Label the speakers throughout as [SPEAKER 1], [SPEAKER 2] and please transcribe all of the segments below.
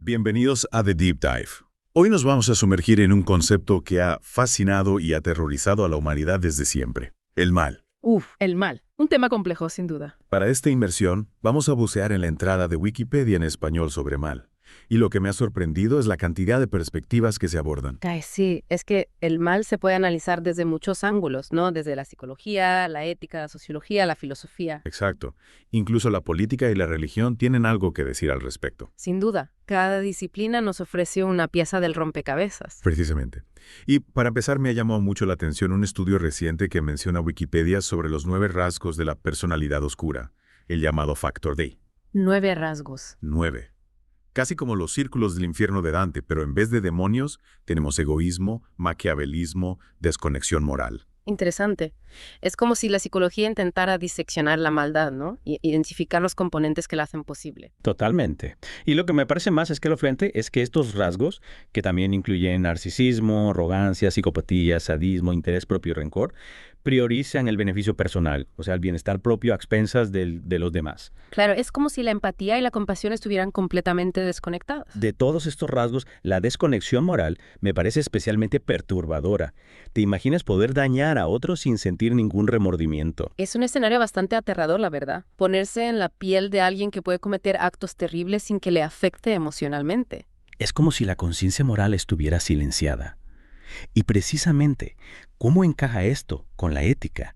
[SPEAKER 1] Bienvenidos a The Deep Dive. Hoy nos vamos a sumergir en un concepto que ha fascinado y aterrorizado a la humanidad desde siempre: el mal.
[SPEAKER 2] El mal. Un tema complejo, sin duda.
[SPEAKER 1] Para esta inmersión, vamos a bucear en la entrada de Wikipedia en español sobre mal. Y lo que me ha sorprendido es la cantidad de perspectivas que se abordan.
[SPEAKER 2] Ay, sí, es que el mal se puede analizar desde muchos ángulos, ¿no? Desde la psicología, la ética, la sociología, la filosofía.
[SPEAKER 1] Exacto. Incluso la política y la religión tienen algo que decir al respecto.
[SPEAKER 2] Sin duda, cada disciplina nos ofrece una pieza del rompecabezas.
[SPEAKER 1] Precisamente. Y para empezar, me ha llamado mucho la atención un estudio reciente que menciona Wikipedia sobre los 9 rasgos de la personalidad oscura, el llamado Factor D.
[SPEAKER 2] 9 rasgos.
[SPEAKER 1] 9. Casi como los círculos del infierno de Dante, pero en vez de demonios, tenemos egoísmo, maquiavelismo, desconexión moral.
[SPEAKER 2] Interesante. Es como si la psicología intentara diseccionar la maldad, ¿no? Y identificar los componentes que la hacen posible.
[SPEAKER 3] Totalmente. Y lo que me parece más escalofriante es que estos rasgos, que también incluyen narcisismo, arrogancia, psicopatía, sadismo, interés propio y rencor, priorizan el beneficio personal, o sea, el bienestar propio a expensas de los demás.
[SPEAKER 2] Claro, es como si la empatía y la compasión estuvieran completamente desconectadas.
[SPEAKER 3] De todos estos rasgos, la desconexión moral me parece especialmente perturbadora. ¿Te imaginas poder dañar a otros sin sentir ningún remordimiento?
[SPEAKER 2] Es un escenario bastante aterrador, la verdad. Ponerse en la piel de alguien que puede cometer actos terribles sin que le afecte emocionalmente.
[SPEAKER 3] Es como si la conciencia moral estuviera silenciada. Y precisamente, ¿cómo encaja esto con la ética?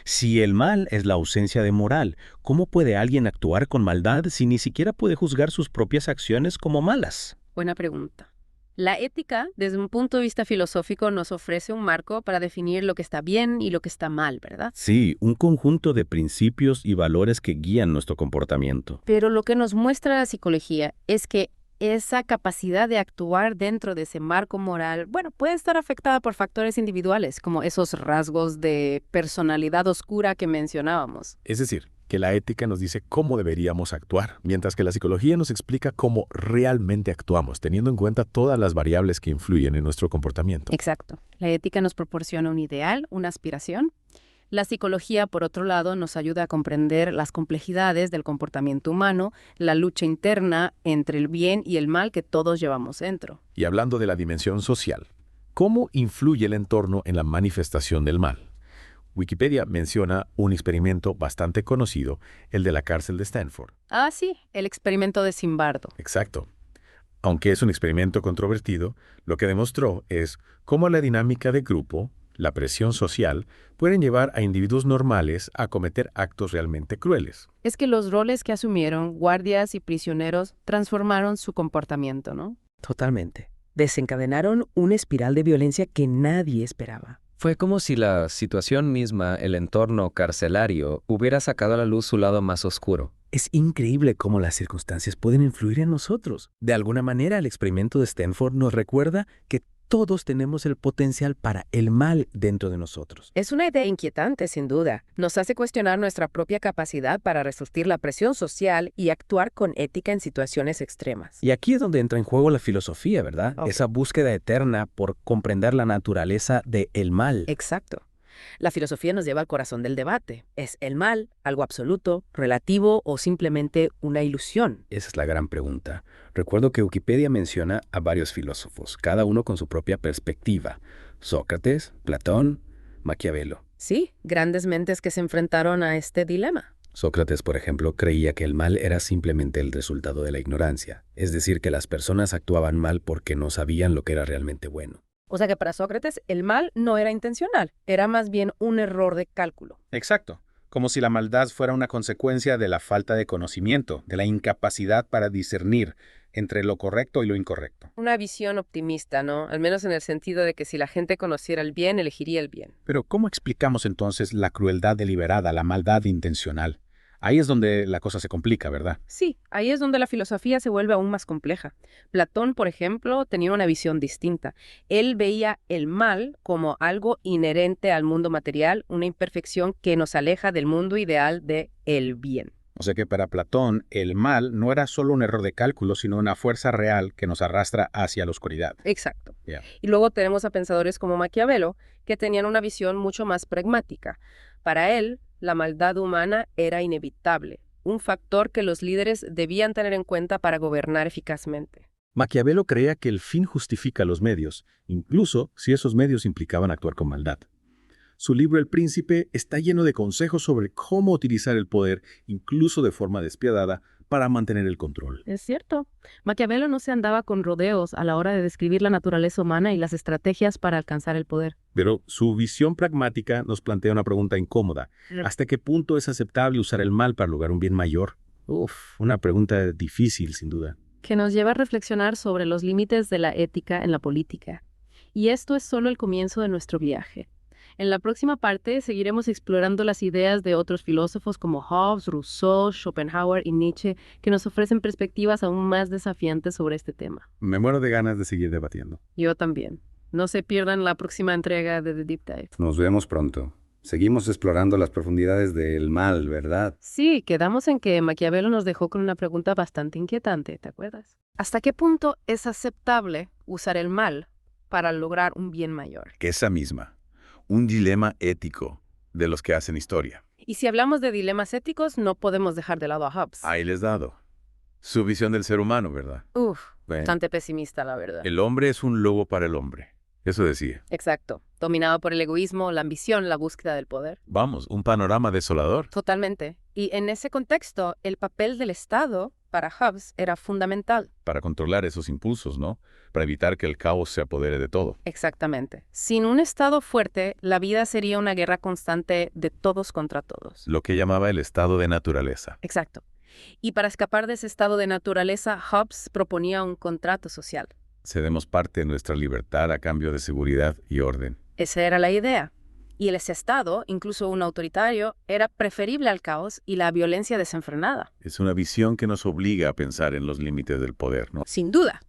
[SPEAKER 3] Si el mal es la ausencia de moral, ¿cómo puede alguien actuar con maldad si ni siquiera puede juzgar sus propias acciones como malas?
[SPEAKER 2] Buena pregunta. La ética, desde un punto de vista filosófico, nos ofrece un marco para definir lo que está bien y lo que está mal, ¿verdad?
[SPEAKER 3] Sí, un conjunto de principios y valores que guían nuestro comportamiento.
[SPEAKER 2] Pero lo que nos muestra la psicología es que esa capacidad de actuar dentro de ese marco moral, bueno, puede estar afectada por factores individuales, como esos rasgos de personalidad oscura que mencionábamos.
[SPEAKER 1] Es decir, que la ética nos dice cómo deberíamos actuar, mientras que la psicología nos explica cómo realmente actuamos, teniendo en cuenta todas las variables que influyen en nuestro comportamiento.
[SPEAKER 2] Exacto. La ética nos proporciona un ideal, una aspiración. La psicología, por otro lado, nos ayuda a comprender las complejidades del comportamiento humano, la lucha interna entre el bien y el mal que todos llevamos dentro.
[SPEAKER 1] Y hablando de la dimensión social, ¿cómo influye el entorno en la manifestación del mal? Wikipedia menciona un experimento bastante conocido, el de la cárcel de Stanford.
[SPEAKER 2] Ah, sí, el experimento de Zimbardo.
[SPEAKER 1] Exacto. Aunque es un experimento controvertido, lo que demostró es cómo la dinámica de grupo, la presión social, pueden llevar a individuos normales a cometer actos realmente crueles.
[SPEAKER 2] Es que los roles que asumieron, guardias y prisioneros, transformaron su comportamiento, ¿no?
[SPEAKER 4] Totalmente. Desencadenaron una espiral de violencia que nadie esperaba.
[SPEAKER 5] Fue como si la situación misma, el entorno carcelario, hubiera sacado a la luz su lado más oscuro.
[SPEAKER 4] Es increíble cómo las circunstancias pueden influir en nosotros. De alguna manera, el experimento de Stanford nos recuerda que todos tenemos el potencial para el mal dentro de nosotros.
[SPEAKER 2] Es una idea inquietante, sin duda. Nos hace cuestionar nuestra propia capacidad para resistir la presión social y actuar con ética en situaciones extremas.
[SPEAKER 4] Y aquí es donde entra en juego la filosofía, ¿verdad?
[SPEAKER 2] Ok.
[SPEAKER 4] Esa búsqueda eterna por comprender la naturaleza del mal.
[SPEAKER 2] Exacto. La filosofía nos lleva al corazón del debate. ¿Es el mal algo absoluto, relativo o simplemente una ilusión?
[SPEAKER 3] Esa es la gran pregunta. Recuerdo que Wikipedia menciona a varios filósofos, cada uno con su propia perspectiva. Sócrates, Platón, Maquiavelo.
[SPEAKER 2] Sí, grandes mentes que se enfrentaron a este dilema.
[SPEAKER 3] Sócrates, por ejemplo, creía que el mal era simplemente el resultado de la ignorancia, es decir, que las personas actuaban mal porque no sabían lo que era realmente bueno.
[SPEAKER 2] O sea que para Sócrates el mal no era intencional, era más bien un error de cálculo.
[SPEAKER 6] Exacto, como si la maldad fuera una consecuencia de la falta de conocimiento, de la incapacidad para discernir entre lo correcto y lo incorrecto.
[SPEAKER 2] Una visión optimista, ¿no? Al menos en el sentido de que si la gente conociera el bien, elegiría el bien.
[SPEAKER 6] Pero ¿cómo explicamos entonces la crueldad deliberada, la maldad intencional? Ahí es donde la cosa se complica, ¿verdad?
[SPEAKER 2] Sí, ahí es donde la filosofía se vuelve aún más compleja. Platón, por ejemplo, tenía una visión distinta. Él veía el mal como algo inherente al mundo material, una imperfección que nos aleja del mundo ideal de el bien.
[SPEAKER 6] O sea que para Platón, el mal no era solo un error de cálculo, sino una fuerza real que nos arrastra hacia la oscuridad.
[SPEAKER 2] Exacto.
[SPEAKER 6] Yeah.
[SPEAKER 2] Y luego tenemos a pensadores como Maquiavelo, que tenían una visión mucho más pragmática. Para él, la maldad humana era inevitable, un factor que los líderes debían tener en cuenta para gobernar eficazmente.
[SPEAKER 1] Maquiavelo creía que el fin justifica los medios, incluso si esos medios implicaban actuar con maldad. Su libro El Príncipe está lleno de consejos sobre cómo utilizar el poder, incluso de forma despiadada, para mantener el control.
[SPEAKER 2] Es cierto. Maquiavelo no se andaba con rodeos a la hora de describir la naturaleza humana y las estrategias para alcanzar el poder.
[SPEAKER 1] Pero su visión pragmática nos plantea una pregunta incómoda. ¿Hasta qué punto es aceptable usar el mal para lograr un bien mayor? Una pregunta difícil, sin duda.
[SPEAKER 2] Que nos lleva a reflexionar sobre los límites de la ética en la política. Y esto es solo el comienzo de nuestro viaje. En la próxima parte seguiremos explorando las ideas de otros filósofos como Hobbes, Rousseau, Schopenhauer y Nietzsche, que nos ofrecen perspectivas aún más desafiantes sobre este tema.
[SPEAKER 1] Me muero de ganas de seguir debatiendo.
[SPEAKER 2] Yo también. No se pierdan la próxima entrega de The Deep Dive.
[SPEAKER 7] Nos vemos pronto. Seguimos explorando las profundidades del mal, ¿verdad?
[SPEAKER 2] Sí, quedamos en que Maquiavelo nos dejó con una pregunta bastante inquietante, ¿te acuerdas? ¿Hasta qué punto es aceptable usar el mal para lograr un bien mayor?
[SPEAKER 1] Esa misma. Un dilema ético de los que hacen historia.
[SPEAKER 2] Y si hablamos de dilemas éticos, no podemos dejar de lado a Hobbes.
[SPEAKER 1] Ahí les dado. Su visión del ser humano, ¿verdad?
[SPEAKER 2] Bastante pesimista, la verdad.
[SPEAKER 1] El hombre es un lobo para el hombre. Eso decía.
[SPEAKER 2] Exacto. Dominado por el egoísmo, la ambición, la búsqueda del poder.
[SPEAKER 1] Vamos, un panorama desolador.
[SPEAKER 2] Totalmente. Y en ese contexto, el papel del Estado para Hobbes era fundamental.
[SPEAKER 1] Para controlar esos impulsos, ¿no? Para evitar que el caos se apodere de todo.
[SPEAKER 2] Exactamente. Sin un Estado fuerte, la vida sería una guerra constante de todos contra todos.
[SPEAKER 1] Lo que llamaba el estado de naturaleza.
[SPEAKER 2] Exacto. Y para escapar de ese estado de naturaleza, Hobbes proponía un contrato social.
[SPEAKER 1] Cedemos parte de nuestra libertad a cambio de seguridad y orden.
[SPEAKER 2] Esa era la idea. Y ese Estado, incluso un autoritario, era preferible al caos y la violencia desenfrenada.
[SPEAKER 1] Es una visión que nos obliga a pensar en los límites del poder, ¿no?
[SPEAKER 2] Sin duda.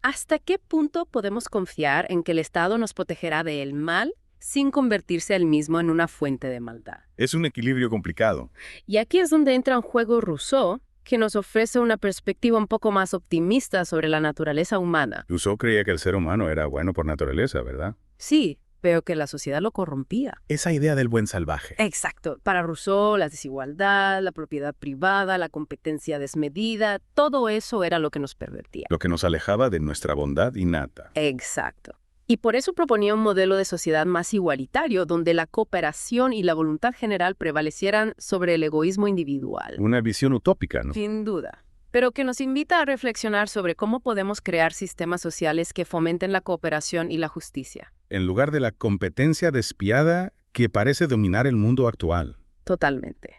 [SPEAKER 2] ¿Hasta qué punto podemos confiar en que el Estado nos protegerá del mal sin convertirse él mismo en una fuente de maldad?
[SPEAKER 1] Es un equilibrio complicado.
[SPEAKER 2] Y aquí es donde entra en juego Rousseau, que nos ofrece una perspectiva un poco más optimista sobre la naturaleza humana.
[SPEAKER 1] Rousseau creía que el ser humano era bueno por naturaleza, ¿verdad?
[SPEAKER 2] Sí, pero que la sociedad lo corrompía.
[SPEAKER 1] Esa idea del buen salvaje.
[SPEAKER 2] Exacto. Para Rousseau, la desigualdad, la propiedad privada, la competencia desmedida, todo eso era lo que nos pervertía.
[SPEAKER 1] Lo que nos alejaba de nuestra bondad innata.
[SPEAKER 2] Exacto. Y por eso proponía un modelo de sociedad más igualitario, donde la cooperación y la voluntad general prevalecieran sobre el egoísmo individual.
[SPEAKER 1] Una visión utópica, ¿no?
[SPEAKER 2] Sin duda. Pero que nos invita a reflexionar sobre cómo podemos crear sistemas sociales que fomenten la cooperación y la justicia.
[SPEAKER 6] En lugar de la competencia despiadada que parece dominar el mundo actual.
[SPEAKER 2] Totalmente.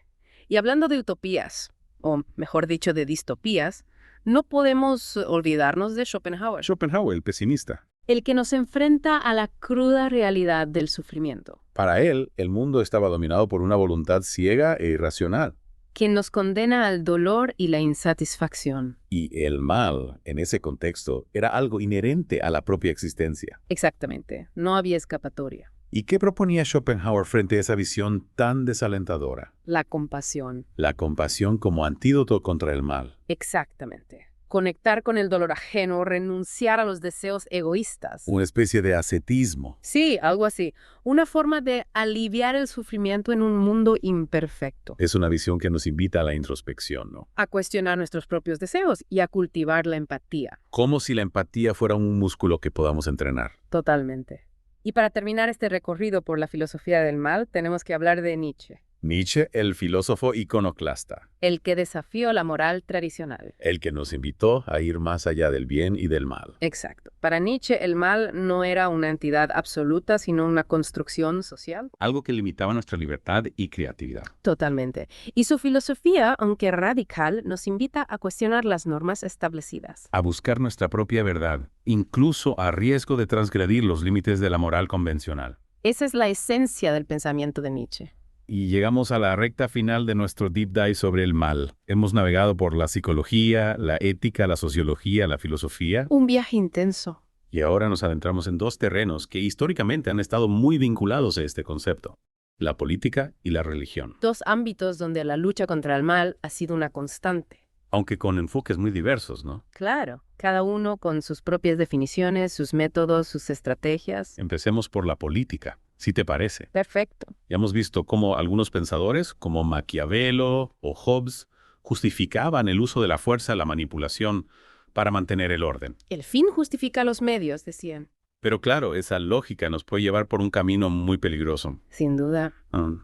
[SPEAKER 2] Y hablando de utopías, o mejor dicho, de distopías, no podemos olvidarnos de Schopenhauer.
[SPEAKER 6] Schopenhauer, el pesimista.
[SPEAKER 2] El que nos enfrenta a la cruda realidad del sufrimiento.
[SPEAKER 1] Para él, el mundo estaba dominado por una voluntad ciega e irracional.
[SPEAKER 2] Quien nos condena al dolor y la insatisfacción.
[SPEAKER 1] Y el mal, en ese contexto, era algo inherente a la propia existencia.
[SPEAKER 2] Exactamente. No había escapatoria.
[SPEAKER 1] ¿Y qué proponía Schopenhauer frente a esa visión tan desalentadora?
[SPEAKER 2] La compasión.
[SPEAKER 1] La compasión como antídoto contra el mal.
[SPEAKER 2] Exactamente. Conectar con el dolor ajeno, renunciar a los deseos egoístas.
[SPEAKER 1] Una especie de ascetismo.
[SPEAKER 2] Sí, algo así. Una forma de aliviar el sufrimiento en un mundo imperfecto.
[SPEAKER 1] Es una visión que nos invita a la introspección, ¿no?
[SPEAKER 2] A cuestionar nuestros propios deseos y a cultivar la empatía.
[SPEAKER 1] Como si la empatía fuera un músculo que podamos entrenar.
[SPEAKER 2] Totalmente. Y para terminar este recorrido por la filosofía del mal, tenemos que hablar de Nietzsche.
[SPEAKER 1] Nietzsche, el filósofo iconoclasta.
[SPEAKER 2] El que desafió la moral tradicional.
[SPEAKER 1] El que nos invitó a ir más allá del bien y del mal.
[SPEAKER 2] Exacto. Para Nietzsche, el mal no era una entidad absoluta, sino una construcción social.
[SPEAKER 8] Algo que limitaba nuestra libertad y creatividad.
[SPEAKER 2] Totalmente. Y su filosofía, aunque radical, nos invita a cuestionar las normas establecidas.
[SPEAKER 8] A buscar nuestra propia verdad, incluso a riesgo de transgredir los límites de la moral convencional.
[SPEAKER 2] Esa es la esencia del pensamiento de Nietzsche.
[SPEAKER 1] Y llegamos a la recta final de nuestro deep dive sobre el mal. Hemos navegado por la psicología, la ética, la sociología, la filosofía.
[SPEAKER 2] Un viaje intenso.
[SPEAKER 1] Y ahora nos adentramos en dos terrenos que históricamente han estado muy vinculados a este concepto: la política y la religión.
[SPEAKER 2] Dos ámbitos donde la lucha contra el mal ha sido una constante.
[SPEAKER 1] Aunque con enfoques muy diversos, ¿no?
[SPEAKER 2] Claro, cada uno con sus propias definiciones, sus métodos, sus estrategias.
[SPEAKER 1] Empecemos por la política, si te parece.
[SPEAKER 2] Perfecto.
[SPEAKER 1] Ya hemos visto cómo algunos pensadores, como Maquiavelo o Hobbes, justificaban el uso de la fuerza, la manipulación,
[SPEAKER 8] para mantener el orden.
[SPEAKER 2] El fin justifica los medios, decían.
[SPEAKER 8] Pero claro, esa lógica nos puede llevar por un camino muy peligroso.
[SPEAKER 2] Sin duda.
[SPEAKER 8] Ah,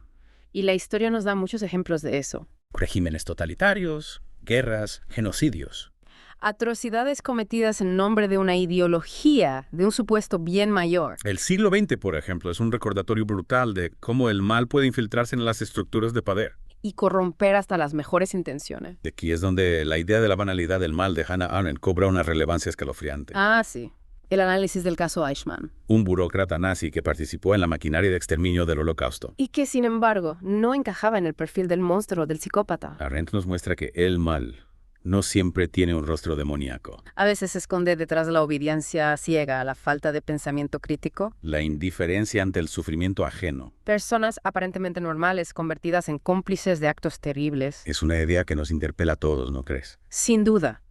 [SPEAKER 2] Y la historia nos da muchos ejemplos de eso.
[SPEAKER 4] Regímenes totalitarios, guerras, genocidios.
[SPEAKER 2] Atrocidades cometidas en nombre de una ideología, de un supuesto bien mayor.
[SPEAKER 8] El siglo XX, por ejemplo, es un recordatorio brutal de cómo el mal puede infiltrarse en las estructuras de poder.
[SPEAKER 2] Y corromper hasta las mejores intenciones.
[SPEAKER 8] De aquí es donde la idea de la banalidad del mal de Hannah Arendt cobra una relevancia escalofriante.
[SPEAKER 2] Ah, sí. El análisis del caso Eichmann.
[SPEAKER 8] Un burócrata nazi que participó en la maquinaria de exterminio del Holocausto.
[SPEAKER 2] Y que, sin embargo, no encajaba en el perfil del monstruo, del psicópata.
[SPEAKER 8] Arendt nos muestra que el mal no siempre tiene un rostro demoníaco.
[SPEAKER 2] A veces se esconde detrás de la obediencia ciega, la falta de pensamiento crítico.
[SPEAKER 8] La indiferencia ante el sufrimiento ajeno
[SPEAKER 2] Personas aparentemente normales convertidas en cómplices de actos terribles.
[SPEAKER 8] es una idea que nos interpela a todos, ¿no crees?
[SPEAKER 2] Sin duda.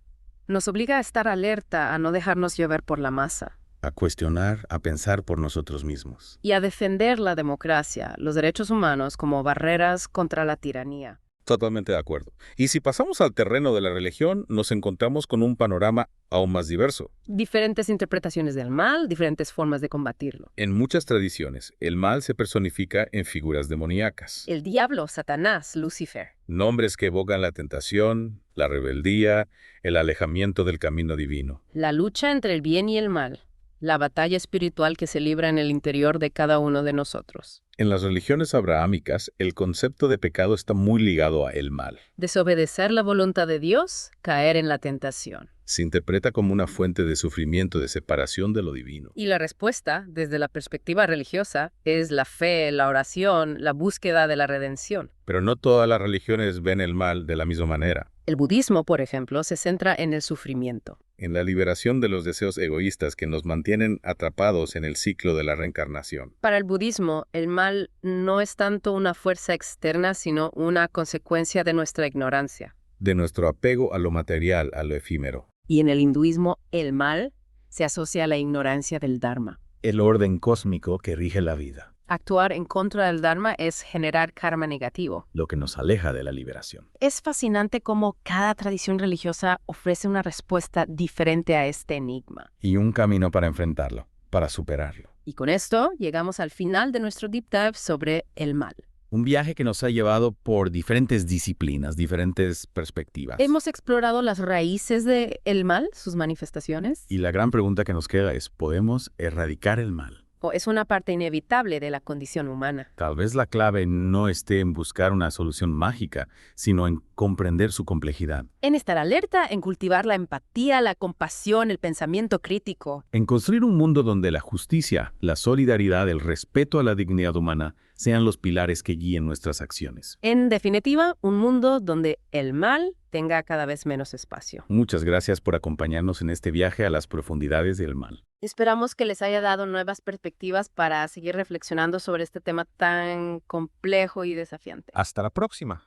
[SPEAKER 2] Nos obliga a estar alerta, a no dejarnos llevar por la masa.
[SPEAKER 8] A cuestionar, a pensar por nosotros mismos.
[SPEAKER 2] Y a defender la democracia, los derechos humanos como barreras contra la tiranía.
[SPEAKER 9] Totalmente de acuerdo. Y si pasamos al terreno de la religión, nos encontramos con un panorama aún más diverso.
[SPEAKER 2] Diferentes interpretaciones del mal, diferentes formas de combatirlo.
[SPEAKER 9] En muchas tradiciones, el mal se personifica en figuras demoníacas.
[SPEAKER 2] El diablo, Satanás, Lucifer.
[SPEAKER 9] Nombres que evocan la tentación, la rebeldía, el alejamiento del camino divino.
[SPEAKER 2] La lucha entre el bien y el mal. La batalla espiritual que se libra en el interior de cada uno de nosotros.
[SPEAKER 9] En las religiones abrahámicas, el concepto de pecado está muy ligado a el mal.
[SPEAKER 2] Desobedecer la voluntad de Dios, caer en la tentación.
[SPEAKER 9] Se interpreta como una fuente de sufrimiento, de separación de lo divino.
[SPEAKER 2] Y la respuesta, desde la perspectiva religiosa, es la fe, la oración, la búsqueda de la redención.
[SPEAKER 9] Pero no todas las religiones ven el mal de la misma manera.
[SPEAKER 2] El budismo, por ejemplo, se centra en el sufrimiento.
[SPEAKER 9] En la liberación de los deseos egoístas que nos mantienen atrapados en el ciclo de la reencarnación.
[SPEAKER 2] Para el budismo, el mal no es tanto una fuerza externa, sino una consecuencia de nuestra ignorancia.
[SPEAKER 9] De nuestro apego a lo material, a lo efímero.
[SPEAKER 2] Y en el hinduismo, el mal se asocia a la ignorancia del Dharma.
[SPEAKER 4] El orden cósmico que rige la vida,
[SPEAKER 2] Actuar en contra del Dharma es generar karma negativo.
[SPEAKER 4] lo que nos aleja de la liberación.
[SPEAKER 2] Es fascinante cómo cada tradición religiosa ofrece una respuesta diferente a este enigma.
[SPEAKER 7] Y un camino para enfrentarlo, para superarlo.
[SPEAKER 2] Y con esto llegamos al final de nuestro deep dive sobre el mal.
[SPEAKER 4] Un viaje que nos ha llevado por diferentes disciplinas, diferentes perspectivas.
[SPEAKER 2] Hemos explorado las raíces del mal, sus manifestaciones.
[SPEAKER 8] Y la gran pregunta que nos queda es, ¿podemos erradicar el mal?
[SPEAKER 2] O es una parte inevitable de la condición humana.
[SPEAKER 8] Tal vez la clave no esté en buscar una solución mágica, sino en comprender su complejidad.
[SPEAKER 2] En estar alerta, en cultivar la empatía, la compasión, el pensamiento crítico.
[SPEAKER 8] En construir un mundo donde la justicia, la solidaridad, el respeto a la dignidad humana sean los pilares que guíen nuestras acciones.
[SPEAKER 2] En definitiva, un mundo donde el mal tenga cada vez menos espacio.
[SPEAKER 8] Muchas gracias por acompañarnos en este viaje a las profundidades del mal.
[SPEAKER 2] Esperamos que les haya dado nuevas perspectivas para seguir reflexionando sobre este tema tan complejo y desafiante.
[SPEAKER 6] Hasta la próxima.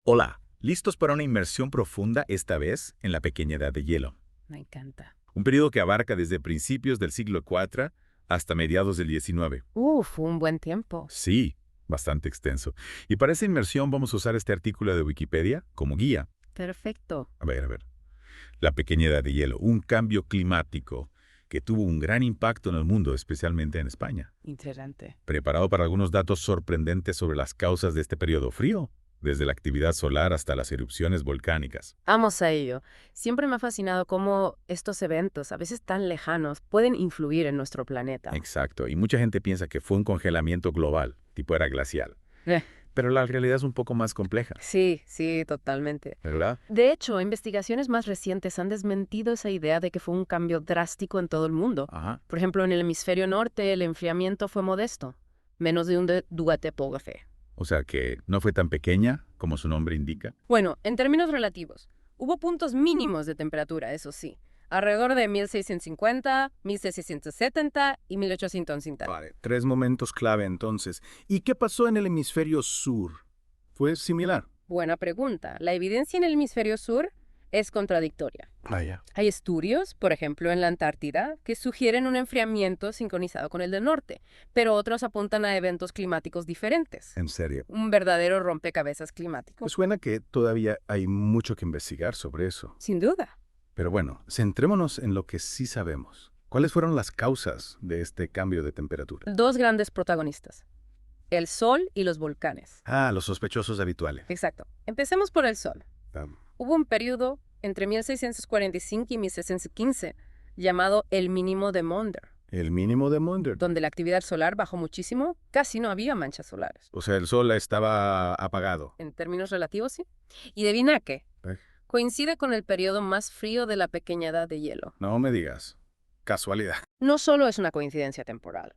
[SPEAKER 10] Hola, ¿listos para una inmersión profunda esta vez en la pequeña edad de hielo?
[SPEAKER 2] Me encanta.
[SPEAKER 10] Un periodo que abarca desde principios del siglo IV hasta mediados del XIX.
[SPEAKER 2] Un buen tiempo.
[SPEAKER 10] Sí, bastante extenso. Y para esa inmersión vamos a usar este artículo de Wikipedia como guía.
[SPEAKER 2] Perfecto.
[SPEAKER 10] A ver. La pequeña edad de hielo, un cambio climático que tuvo un gran impacto en el mundo, especialmente en España.
[SPEAKER 2] Interesante.
[SPEAKER 10] ¿Preparado para algunos datos sorprendentes sobre las causas de este periodo frío? Desde la actividad solar hasta las erupciones volcánicas.
[SPEAKER 2] Vamos a ello. Siempre me ha fascinado cómo estos eventos, a veces tan lejanos, pueden influir en nuestro planeta.
[SPEAKER 10] Exacto, y mucha gente piensa que fue un congelamiento global, tipo era glacial. Pero la realidad es un poco más compleja,
[SPEAKER 2] Sí, totalmente.
[SPEAKER 10] ¿verdad?
[SPEAKER 2] De hecho, investigaciones más recientes han desmentido esa idea de que fue un cambio drástico en todo el mundo.
[SPEAKER 10] Ajá.
[SPEAKER 2] Por ejemplo, en el hemisferio norte, el enfriamiento fue modesto, menos de un dugatepógrafe.
[SPEAKER 10] O sea que no fue tan pequeña como su nombre indica.
[SPEAKER 2] Bueno, en términos relativos, hubo puntos mínimos de temperatura, eso sí, alrededor de 1650, 1670 y 1850.
[SPEAKER 8] Vale, 3 momentos clave entonces. ¿Y qué pasó en el hemisferio sur? ¿Fue similar?
[SPEAKER 2] Buena pregunta. La evidencia en el hemisferio sur es contradictoria.
[SPEAKER 1] Vaya.
[SPEAKER 2] Hay estudios, por ejemplo en la Antártida, que sugieren un enfriamiento sincronizado con el del norte, pero otros apuntan a eventos climáticos diferentes.
[SPEAKER 7] En serio.
[SPEAKER 2] Un verdadero rompecabezas climático.
[SPEAKER 1] Pues suena que todavía hay mucho que investigar sobre eso.
[SPEAKER 2] Sin duda.
[SPEAKER 1] Pero bueno, centrémonos en lo que sí sabemos. ¿Cuáles fueron las causas de este cambio de temperatura?
[SPEAKER 2] Dos grandes protagonistas. El Sol y los volcanes.
[SPEAKER 1] Ah, los sospechosos habituales.
[SPEAKER 2] Exacto. Empecemos por el Sol.
[SPEAKER 1] Ah,
[SPEAKER 2] Hubo un periodo entre 1645 y 1615 llamado el mínimo de Maunder,
[SPEAKER 1] el mínimo de Maunder.
[SPEAKER 2] donde la actividad solar bajó muchísimo, casi no había manchas solares.
[SPEAKER 1] O sea, el sol estaba apagado.
[SPEAKER 2] En términos relativos, sí. Y adivina qué,
[SPEAKER 1] Eh.
[SPEAKER 2] coincide con el periodo más frío de la pequeña edad de hielo.
[SPEAKER 1] No me digas. Casualidad.
[SPEAKER 2] No solo es una coincidencia temporal.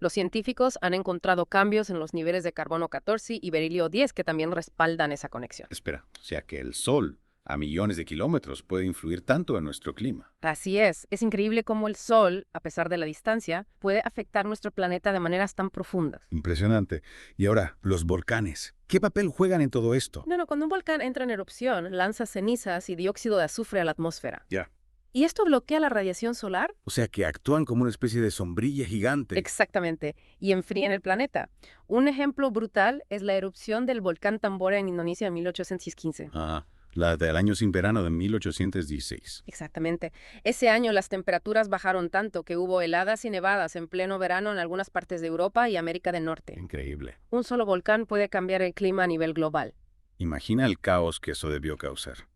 [SPEAKER 2] Los científicos han encontrado cambios en los niveles de carbono 14 y berilio 10 que también respaldan esa conexión.
[SPEAKER 10] Espera, o sea que el Sol, a millones de kilómetros, puede influir tanto en nuestro clima.
[SPEAKER 2] Así es increíble cómo el Sol, a pesar de la distancia, puede afectar nuestro planeta de maneras tan profundas.
[SPEAKER 10] Impresionante. Y ahora, los volcanes. ¿Qué papel juegan en todo esto?
[SPEAKER 2] No, cuando un volcán entra en erupción, lanza cenizas y dióxido de azufre a la atmósfera.
[SPEAKER 10] Ya.
[SPEAKER 2] ¿Y esto bloquea la radiación solar?
[SPEAKER 1] O sea, que actúan como una especie de sombrilla gigante.
[SPEAKER 2] Exactamente, y enfrían el planeta. Un ejemplo brutal es la erupción del volcán Tambora en Indonesia en 1815.
[SPEAKER 10] Ah, la del año sin verano de 1816.
[SPEAKER 2] Exactamente. Ese año las temperaturas bajaron tanto que hubo heladas y nevadas en pleno verano en algunas partes de Europa y América del Norte.
[SPEAKER 1] Increíble.
[SPEAKER 2] Un solo volcán puede cambiar el clima a nivel global.
[SPEAKER 10] Imagina el caos que eso debió causar.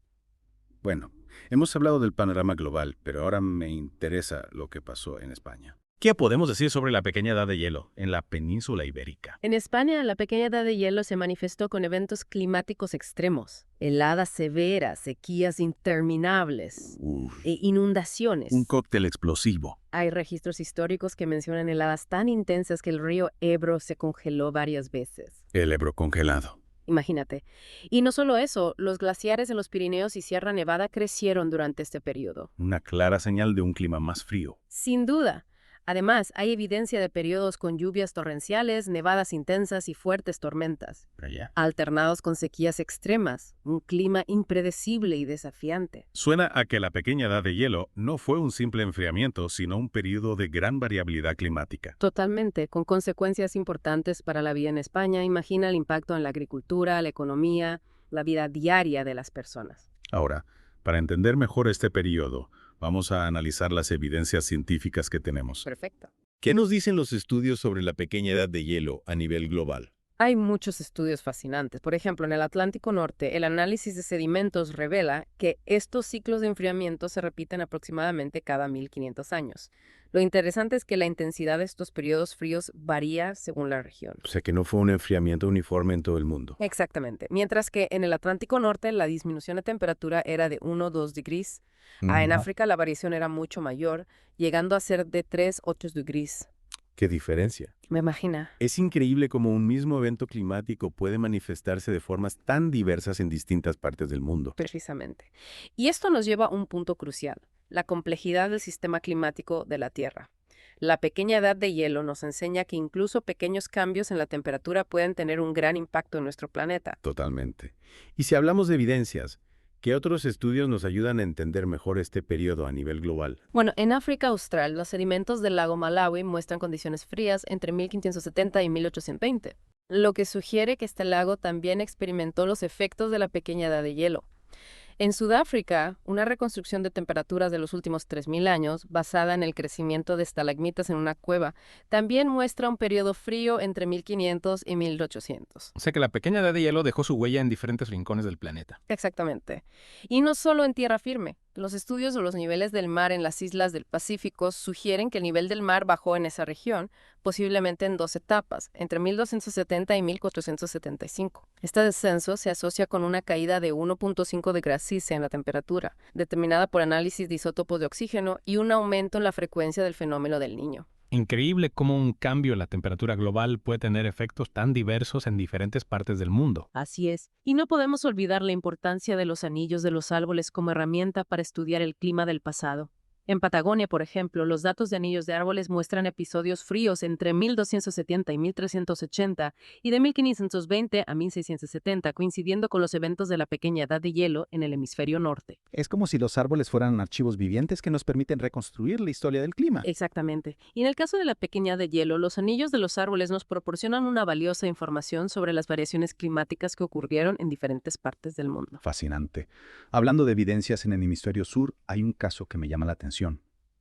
[SPEAKER 10] Bueno, hemos hablado del panorama global, pero ahora me interesa lo que pasó en España.
[SPEAKER 8] ¿Qué podemos decir sobre la pequeña edad de hielo en la península ibérica?
[SPEAKER 2] En España, la pequeña edad de hielo se manifestó con eventos climáticos extremos, heladas severas, sequías interminables e inundaciones.
[SPEAKER 8] Un cóctel explosivo.
[SPEAKER 2] Hay registros históricos que mencionan heladas tan intensas que el río Ebro se congeló varias veces.
[SPEAKER 1] El Ebro congelado.
[SPEAKER 2] Imagínate. Y no solo eso, los glaciares en los Pirineos y Sierra Nevada crecieron durante este periodo.
[SPEAKER 8] Una clara señal de un clima más frío.
[SPEAKER 2] Sin duda. Además, hay evidencia de periodos con lluvias torrenciales, nevadas intensas y fuertes tormentas, alternados con sequías extremas, un clima impredecible y desafiante.
[SPEAKER 8] Suena a que la pequeña edad de hielo no fue un simple enfriamiento, sino un periodo de gran variabilidad climática.
[SPEAKER 2] Totalmente, con consecuencias importantes para la vida en España. Imagina el impacto en la agricultura, la economía, la vida diaria de las personas.
[SPEAKER 8] Ahora, para entender mejor este periodo, vamos a analizar las evidencias científicas que tenemos.
[SPEAKER 2] Perfecto.
[SPEAKER 10] ¿Qué nos dicen los estudios sobre la pequeña edad de hielo a nivel global?
[SPEAKER 2] Hay muchos estudios fascinantes. Por ejemplo, en el Atlántico Norte, el análisis de sedimentos revela que estos ciclos de enfriamiento se repiten aproximadamente cada 1500 años. Lo interesante es que la intensidad de estos periodos fríos varía según la región.
[SPEAKER 1] O sea, que no fue un enfriamiento uniforme en todo el mundo.
[SPEAKER 2] Exactamente. Mientras que en el Atlántico Norte la disminución de temperatura era de 1 o 2 degrees. En África la variación era mucho mayor, llegando a ser de 3 o 8 degrees.
[SPEAKER 1] ¿Qué diferencia?
[SPEAKER 2] Me imagina.
[SPEAKER 1] Es increíble cómo un mismo evento climático puede manifestarse de formas tan diversas en distintas partes del mundo.
[SPEAKER 2] Precisamente. Y esto nos lleva a un punto crucial, la complejidad del sistema climático de la Tierra. La pequeña edad de hielo nos enseña que incluso pequeños cambios en la temperatura pueden tener un gran impacto en nuestro planeta.
[SPEAKER 1] Totalmente. Y si hablamos de evidencias, ¿qué otros estudios nos ayudan a entender mejor este periodo a nivel global?
[SPEAKER 2] Bueno, en África Austral, los sedimentos del lago Malawi muestran condiciones frías entre 1570 y 1820, lo que sugiere que este lago también experimentó los efectos de la pequeña edad de hielo. En Sudáfrica, una reconstrucción de temperaturas de los últimos 3000 años, basada en el crecimiento de estalagmitas en una cueva, también muestra un periodo frío entre 1500 y 1800.
[SPEAKER 11] O sea que la pequeña edad de hielo dejó su huella en diferentes rincones del planeta.
[SPEAKER 2] Exactamente. Y no solo en tierra firme. Los estudios de los niveles del mar en las islas del Pacífico sugieren que el nivel del mar bajó en esa región, posiblemente en 2 etapas, entre 1270 y 1475. Este descenso se asocia con una caída de 1.5 de grados Celsius en la temperatura, determinada por análisis de isótopos de oxígeno y un aumento en la frecuencia del fenómeno del Niño.
[SPEAKER 11] Increíble cómo un cambio en la temperatura global puede tener efectos tan diversos en diferentes partes del mundo.
[SPEAKER 12] Así es. Y no podemos olvidar la importancia de los anillos de los árboles como herramienta para estudiar el clima del pasado.
[SPEAKER 2] En Patagonia, por ejemplo, los datos de anillos de árboles muestran episodios fríos entre 1270 y 1380 y de 1520 a 1670, coincidiendo con los eventos de la pequeña edad de hielo en el hemisferio norte.
[SPEAKER 12] Es como si los árboles fueran archivos vivientes que nos permiten reconstruir la historia del clima.
[SPEAKER 2] Exactamente. Y en el caso de la pequeña edad de hielo, los anillos de los árboles nos proporcionan una valiosa información sobre las variaciones climáticas que ocurrieron en diferentes partes del mundo.
[SPEAKER 12] Fascinante. Hablando de evidencias en el hemisferio sur, hay un caso que me llama la atención.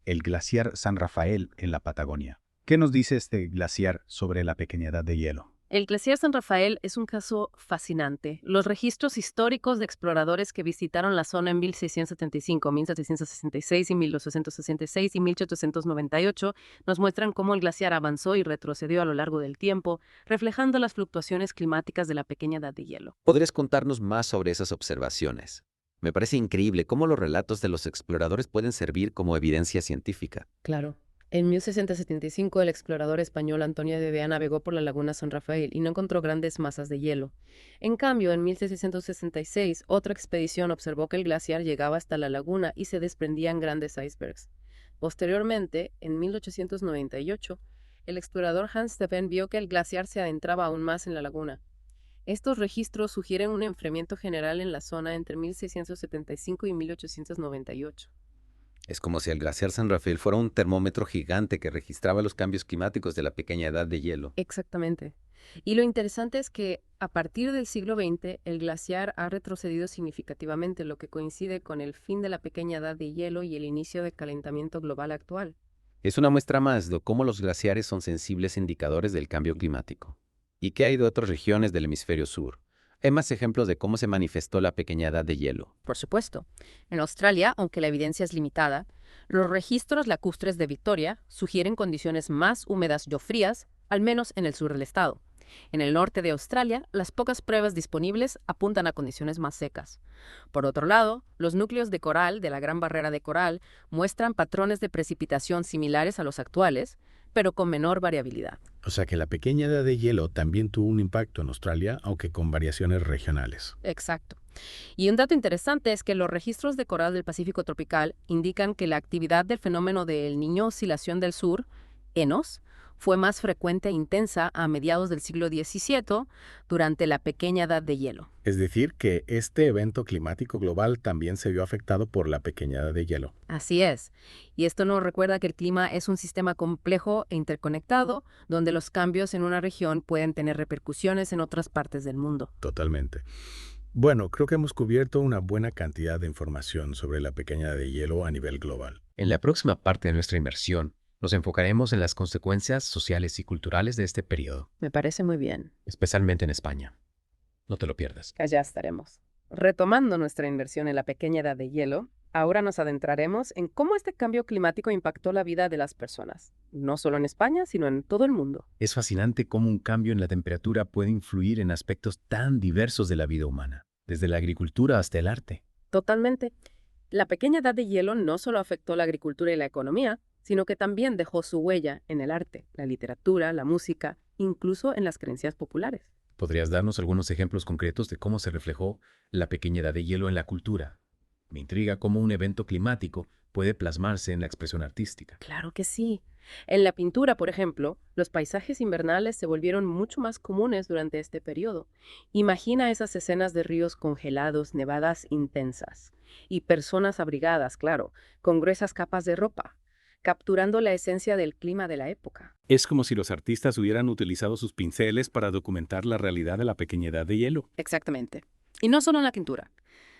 [SPEAKER 12] El glaciar San Rafael en la Patagonia. ¿Qué nos dice este glaciar sobre la pequeña edad de hielo?
[SPEAKER 2] El glaciar San Rafael es un caso fascinante. Los registros históricos de exploradores que visitaron la zona en 1675, 1766 y 1866 y 1898 nos muestran cómo el glaciar avanzó y retrocedió a lo largo del tiempo, reflejando las fluctuaciones climáticas de la pequeña edad de hielo.
[SPEAKER 13] ¿Podrías contarnos más sobre esas observaciones? Me parece increíble cómo los relatos de los exploradores pueden servir como evidencia científica.
[SPEAKER 2] Claro. En 1675, el explorador español Antonio de Bea navegó por la laguna San Rafael y no encontró grandes masas de hielo. En cambio, en 1666, otra expedición observó que el glaciar llegaba hasta la laguna y se desprendían grandes icebergs. Posteriormente, en 1898, el explorador Hans de Ven vio que el glaciar se adentraba aún más en la laguna. Estos registros sugieren un enfriamiento general en la zona entre 1675 y 1898.
[SPEAKER 13] Es como si el glaciar San Rafael fuera un termómetro gigante que registraba los cambios climáticos de la pequeña edad de hielo.
[SPEAKER 2] Exactamente. Y lo interesante es que a partir del siglo XX, el glaciar ha retrocedido significativamente, lo que coincide con el fin de la pequeña edad de hielo y el inicio del calentamiento global actual.
[SPEAKER 13] Es una muestra más de cómo los glaciares son sensibles indicadores del cambio climático. ¿Y qué hay de otras regiones del hemisferio sur? ¿Hay más ejemplos de cómo se manifestó la pequeña edad de hielo?
[SPEAKER 14] Por supuesto. En Australia, aunque la evidencia es limitada, los registros lacustres de Victoria sugieren condiciones más húmedas y frías, al menos en el sur del estado. En el norte de Australia, las pocas pruebas disponibles apuntan a condiciones más secas. Por otro lado, los núcleos de coral de la Gran Barrera de Coral muestran patrones de precipitación similares a los actuales, pero con menor variabilidad.
[SPEAKER 1] O sea que la pequeña edad de hielo también tuvo un impacto en Australia, aunque con variaciones regionales.
[SPEAKER 14] Exacto. Y un dato interesante es que los registros de coral del Pacífico tropical indican que la actividad del fenómeno del Niño Oscilación del Sur, ENOS, fue más frecuente e intensa a mediados del siglo XVII durante la pequeña edad de hielo.
[SPEAKER 1] Es decir, que este evento climático global también se vio afectado por la pequeña edad de hielo.
[SPEAKER 14] Así es. Y esto nos recuerda que el clima es un sistema complejo e interconectado, donde los cambios en una región pueden tener repercusiones en otras partes del mundo.
[SPEAKER 1] Totalmente. Bueno, creo que hemos cubierto una buena cantidad de información sobre la pequeña edad de hielo a nivel global.
[SPEAKER 3] En la próxima parte de nuestra inmersión, nos enfocaremos en las consecuencias sociales y culturales de este periodo.
[SPEAKER 2] Me parece muy bien.
[SPEAKER 3] Especialmente en España. No te lo pierdas.
[SPEAKER 2] Allá estaremos. Retomando nuestra inversión en la pequeña edad de hielo, ahora nos adentraremos en cómo este cambio climático impactó la vida de las personas, no solo en España, sino en todo el mundo.
[SPEAKER 3] Es fascinante cómo un cambio en la temperatura puede influir en aspectos tan diversos de la vida humana, desde la agricultura hasta el arte.
[SPEAKER 2] Totalmente. La pequeña edad de hielo no solo afectó la agricultura y la economía, sino que también dejó su huella en el arte, la literatura, la música, incluso en las creencias populares.
[SPEAKER 3] ¿Podrías darnos algunos ejemplos concretos de cómo se reflejó la pequeña edad de hielo en la cultura? Me intriga cómo un evento climático puede plasmarse en la expresión artística.
[SPEAKER 2] Claro que sí. En la pintura, por ejemplo, los paisajes invernales se volvieron mucho más comunes durante este periodo. Imagina esas escenas de ríos congelados, nevadas intensas, y personas abrigadas, claro, con gruesas capas de ropa, capturando la esencia del clima de la época.
[SPEAKER 8] Es como si los artistas hubieran utilizado sus pinceles para documentar la realidad de la pequeña edad de hielo.
[SPEAKER 14] Exactamente. Y no solo en la pintura.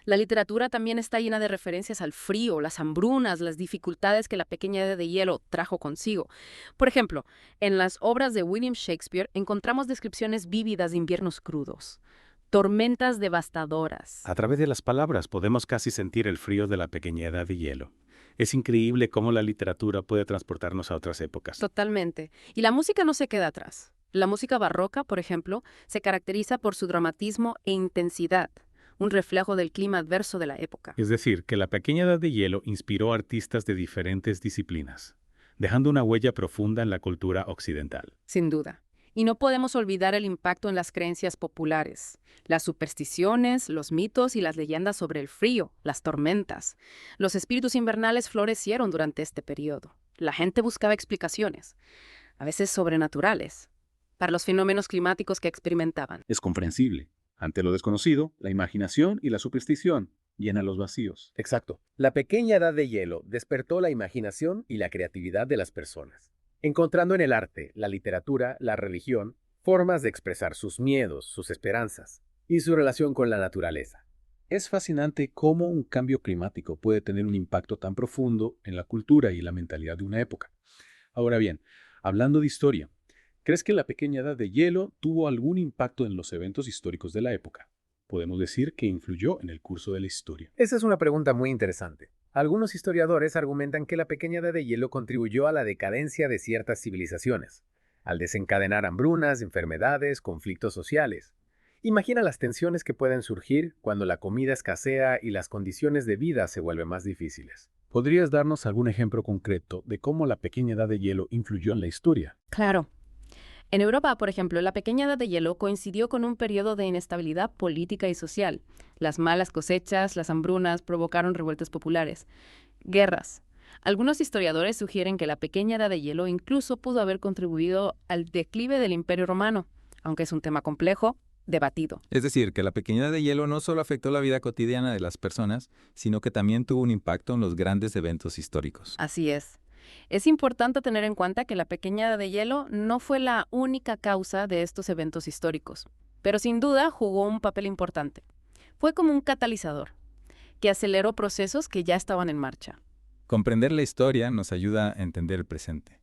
[SPEAKER 14] La literatura también está llena de referencias al frío, las hambrunas, las dificultades que la pequeña edad de hielo trajo consigo. Por ejemplo, en las obras de William Shakespeare encontramos descripciones vívidas de inviernos crudos, tormentas devastadoras.
[SPEAKER 8] A través de las palabras podemos casi sentir el frío de la pequeña edad de hielo. Es increíble cómo la literatura puede transportarnos a otras épocas.
[SPEAKER 14] Totalmente. Y la música no se queda atrás. La música barroca, por ejemplo, se caracteriza por su dramatismo e intensidad, un reflejo del clima adverso de la época.
[SPEAKER 8] Es decir, que la pequeña edad de hielo inspiró a artistas de diferentes disciplinas, dejando una huella profunda en la cultura occidental.
[SPEAKER 14] Sin duda. Y no podemos olvidar el impacto en las creencias populares, las supersticiones, los mitos y las leyendas sobre el frío, las tormentas. Los espíritus invernales florecieron durante este periodo. La gente buscaba explicaciones, a veces sobrenaturales, para los fenómenos climáticos que experimentaban.
[SPEAKER 9] Es comprensible. Ante lo desconocido, la imaginación y la superstición llenan los vacíos.
[SPEAKER 4] Exacto. La pequeña edad de hielo despertó la imaginación y la creatividad de las personas, encontrando en el arte, la literatura, la religión, formas de expresar sus miedos, sus esperanzas y su relación con la naturaleza.
[SPEAKER 9] Es fascinante cómo un cambio climático puede tener un impacto tan profundo en la cultura y la mentalidad de una época. Ahora bien, hablando de historia, ¿crees que la pequeña edad de hielo tuvo algún impacto en los eventos históricos de la época? Podemos decir que influyó en el curso de la historia.
[SPEAKER 4] Esa es una pregunta muy interesante. Algunos historiadores argumentan que la pequeña edad de hielo contribuyó a la decadencia de ciertas civilizaciones, al desencadenar hambrunas, enfermedades, conflictos sociales. Imagina las tensiones que pueden surgir cuando la comida escasea y las condiciones de vida se vuelven más difíciles.
[SPEAKER 9] ¿Podrías darnos algún ejemplo concreto de cómo la pequeña edad de hielo influyó en la historia?
[SPEAKER 14] Claro. En Europa, por ejemplo, la pequeña edad de hielo coincidió con un periodo de inestabilidad política y social. Las malas cosechas, las hambrunas provocaron revueltas populares, guerras. Algunos historiadores sugieren que la pequeña edad de hielo incluso pudo haber contribuido al declive del Imperio Romano, aunque es un tema complejo, debatido.
[SPEAKER 15] Es decir, que la pequeña edad de hielo no solo afectó la vida cotidiana de las personas, sino que también tuvo un impacto en los grandes eventos históricos.
[SPEAKER 14] Así es. Es importante tener en cuenta que la pequeña edad de hielo no fue la única causa de estos eventos históricos, pero sin duda jugó un papel importante. Fue como un catalizador, que aceleró procesos que ya estaban en marcha.
[SPEAKER 15] Comprender la historia nos ayuda a entender el presente.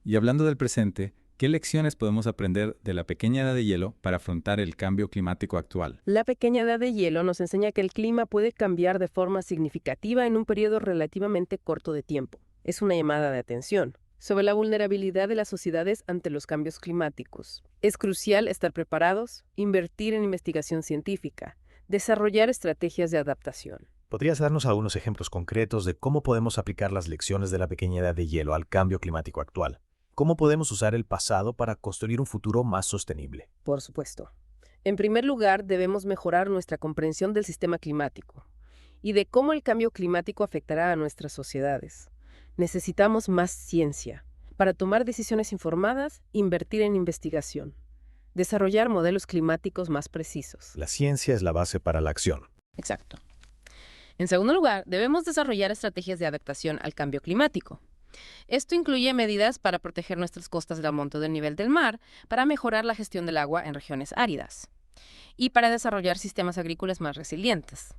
[SPEAKER 15] Y hablando del presente, ¿qué lecciones podemos aprender de la pequeña edad de hielo para afrontar el cambio climático actual?
[SPEAKER 2] La pequeña edad de hielo nos enseña que el clima puede cambiar de forma significativa en un periodo relativamente corto de tiempo. Es una llamada de atención sobre la vulnerabilidad de las sociedades ante los cambios climáticos. Es crucial estar preparados, invertir en investigación científica, desarrollar estrategias de adaptación.
[SPEAKER 16] ¿Podrías darnos algunos ejemplos concretos de cómo podemos aplicar las lecciones de la pequeña edad de hielo al cambio climático actual? ¿Cómo podemos usar el pasado para construir un futuro más sostenible?
[SPEAKER 2] Por supuesto. En primer lugar, debemos mejorar nuestra comprensión del sistema climático y de cómo el cambio climático afectará a nuestras sociedades. Necesitamos más ciencia para tomar decisiones informadas, invertir en investigación, desarrollar modelos climáticos más precisos.
[SPEAKER 16] La ciencia es la base para la acción.
[SPEAKER 14] Exacto. En segundo lugar, debemos desarrollar estrategias de adaptación al cambio climático. Esto incluye medidas para proteger nuestras costas del aumento del nivel del mar, para mejorar la gestión del agua en regiones áridas y para desarrollar sistemas agrícolas más resilientes.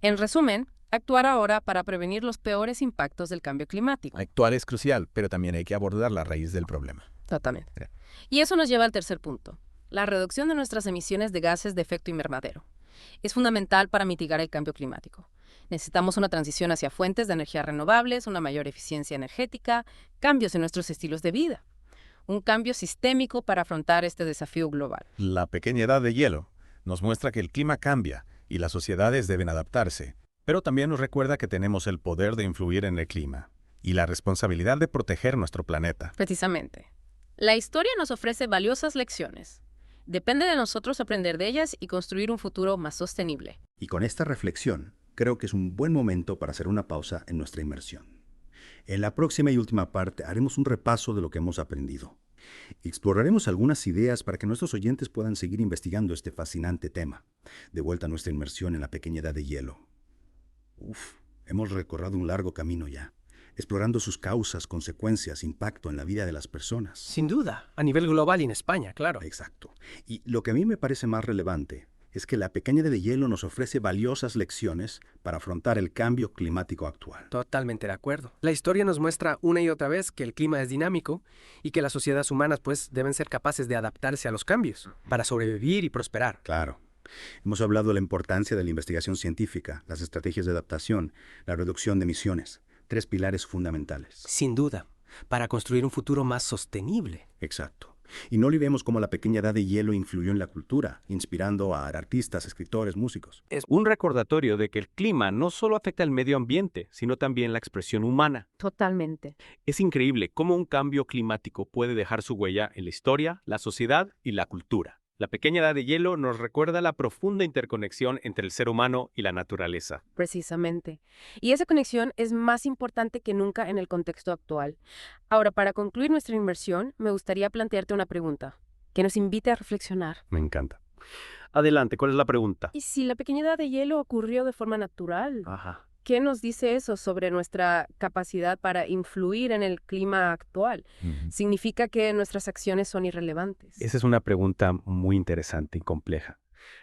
[SPEAKER 14] En resumen, actuar ahora para prevenir los peores impactos del cambio climático.
[SPEAKER 16] Actuar es crucial, pero también hay que abordar la raíz del problema.
[SPEAKER 14] Totalmente. Y eso nos lleva al tercer punto, la reducción de nuestras emisiones de gases de efecto invernadero. Es fundamental para mitigar el cambio climático. Necesitamos una transición hacia fuentes de energía renovables, una mayor eficiencia energética, cambios en nuestros estilos de vida. Un cambio sistémico para afrontar este desafío global.
[SPEAKER 1] La pequeña edad de hielo nos muestra que el clima cambia y las sociedades deben adaptarse, pero también nos recuerda que tenemos el poder de influir en el clima y la responsabilidad de proteger nuestro planeta.
[SPEAKER 14] Precisamente. La historia nos ofrece valiosas lecciones. Depende de nosotros aprender de ellas y construir un futuro más sostenible.
[SPEAKER 17] Y con esta reflexión, creo que es un buen momento para hacer una pausa en nuestra inmersión. En la próxima y última parte haremos un repaso de lo que hemos aprendido. Exploraremos algunas ideas para que nuestros oyentes puedan seguir investigando este fascinante tema. De vuelta a nuestra inmersión en la pequeña edad de hielo. Hemos recorrido un largo camino ya, explorando sus causas, consecuencias, impacto en la vida de las personas.
[SPEAKER 18] Sin duda, a nivel global y en España, claro.
[SPEAKER 17] Exacto. Y lo que a mí me parece más relevante es que la pequeña edad de hielo nos ofrece valiosas lecciones para afrontar el cambio climático actual.
[SPEAKER 18] Totalmente de acuerdo. La historia nos muestra una y otra vez que el clima es dinámico y que las sociedades humanas pues deben ser capaces de adaptarse a los cambios para sobrevivir y prosperar.
[SPEAKER 17] Claro. Hemos hablado de la importancia de la investigación científica, las estrategias de adaptación, la reducción de emisiones, 3 pilares fundamentales.
[SPEAKER 18] Sin duda, para construir un futuro más sostenible.
[SPEAKER 17] Exacto. Y no olvidemos cómo la pequeña edad de hielo influyó en la cultura, inspirando a artistas, escritores, músicos.
[SPEAKER 3] Es un recordatorio de que el clima no solo afecta al medio ambiente, sino también la expresión humana.
[SPEAKER 14] Totalmente.
[SPEAKER 3] Es increíble cómo un cambio climático puede dejar su huella en la historia, la sociedad y la cultura. La pequeña edad de hielo nos recuerda la profunda interconexión entre el ser humano y la naturaleza.
[SPEAKER 2] Precisamente. Y esa conexión es más importante que nunca en el contexto actual. Ahora, para concluir nuestra inmersión, me gustaría plantearte una pregunta que nos invite a reflexionar.
[SPEAKER 3] Me encanta. Adelante, ¿cuál es la pregunta?
[SPEAKER 2] ¿Y si la pequeña edad de hielo ocurrió de forma natural?
[SPEAKER 3] Ajá.
[SPEAKER 2] ¿Qué nos dice eso sobre nuestra capacidad para influir en el clima actual? ¿Significa que nuestras acciones son irrelevantes?
[SPEAKER 3] Esa es una pregunta muy interesante y compleja.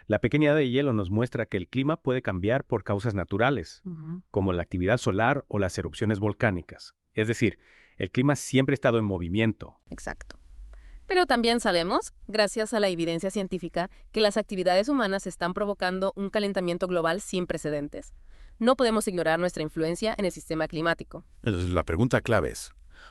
[SPEAKER 3] La pequeña edad de hielo nos muestra que el clima puede cambiar por causas naturales, como la actividad solar o las erupciones volcánicas. Es decir, el clima siempre ha estado en movimiento.
[SPEAKER 14] Exacto. Pero también sabemos, gracias a la evidencia científica, que las actividades humanas están provocando un calentamiento global sin precedentes. No podemos ignorar nuestra influencia en el sistema climático.
[SPEAKER 10] Entonces, la pregunta clave es,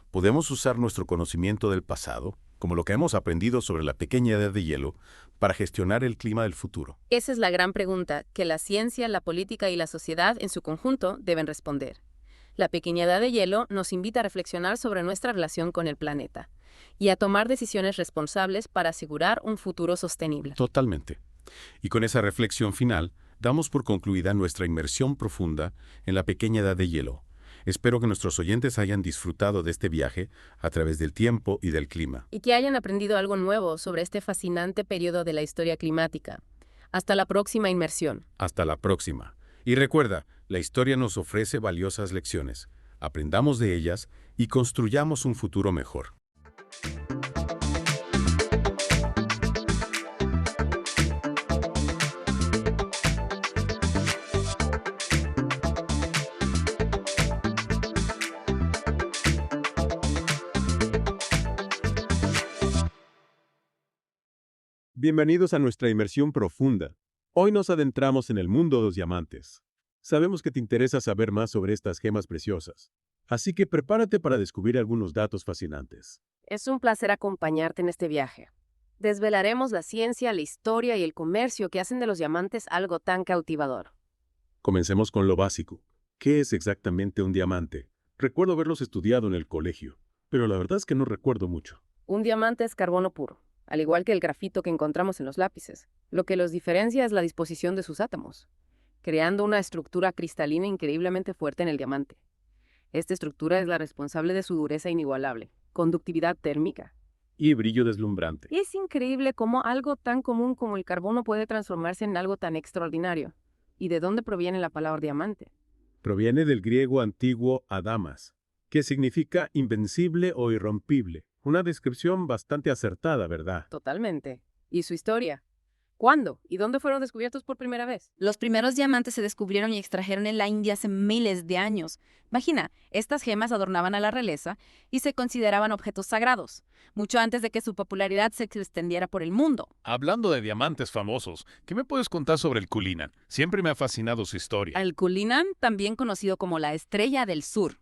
[SPEAKER 10] ¿podemos usar nuestro conocimiento del pasado, como lo que hemos aprendido sobre la pequeña edad de hielo, para gestionar el clima del futuro?
[SPEAKER 14] Esa es la gran pregunta que la ciencia, la política y la sociedad en su conjunto deben responder. La pequeña edad de hielo nos invita a reflexionar sobre nuestra relación con el planeta y a tomar decisiones responsables para asegurar un futuro sostenible.
[SPEAKER 10] Totalmente. Y con esa reflexión final, damos por concluida nuestra inmersión profunda en la pequeña edad de hielo. Espero que nuestros oyentes hayan disfrutado de este viaje a través del tiempo y del clima.
[SPEAKER 14] Y que hayan aprendido algo nuevo sobre este fascinante periodo de la historia climática. Hasta la próxima inmersión.
[SPEAKER 10] Hasta la próxima. Y recuerda, la historia nos ofrece valiosas lecciones. Aprendamos de ellas y construyamos un futuro mejor.
[SPEAKER 1] Bienvenidos a nuestra inmersión profunda. Hoy nos adentramos en el mundo de los diamantes. Sabemos que te interesa saber más sobre estas gemas preciosas, así que prepárate para descubrir algunos datos fascinantes.
[SPEAKER 2] Es un placer acompañarte en este viaje. Desvelaremos la ciencia, la historia y el comercio que hacen de los diamantes algo tan cautivador.
[SPEAKER 1] Comencemos con lo básico. ¿Qué es exactamente un diamante? Recuerdo haberlos estudiado en el colegio, pero la verdad es que no recuerdo mucho.
[SPEAKER 2] Un diamante es carbono puro, al igual que el grafito que encontramos en los lápices. Lo que los diferencia es la disposición de sus átomos, creando una estructura cristalina increíblemente fuerte en el diamante. Esta estructura es la responsable de su dureza inigualable, conductividad térmica.
[SPEAKER 1] Y brillo deslumbrante.
[SPEAKER 2] Es increíble cómo algo tan común como el carbono puede transformarse en algo tan extraordinario. ¿Y de dónde proviene la palabra diamante?
[SPEAKER 1] Proviene del griego antiguo adamas, que significa invencible o irrompible. Una descripción bastante acertada, ¿verdad?
[SPEAKER 2] Totalmente. ¿Y su historia? ¿Cuándo y dónde fueron descubiertos por primera vez?
[SPEAKER 19] Los primeros diamantes se descubrieron y extrajeron en la India hace miles de años. Imagina, estas gemas adornaban a la realeza y se consideraban objetos sagrados, mucho antes de que su popularidad se extendiera por el mundo.
[SPEAKER 8] Hablando de diamantes famosos, ¿qué me puedes contar sobre el Cullinan? Siempre me ha fascinado su historia.
[SPEAKER 19] El Cullinan, también conocido como la Estrella del Sur,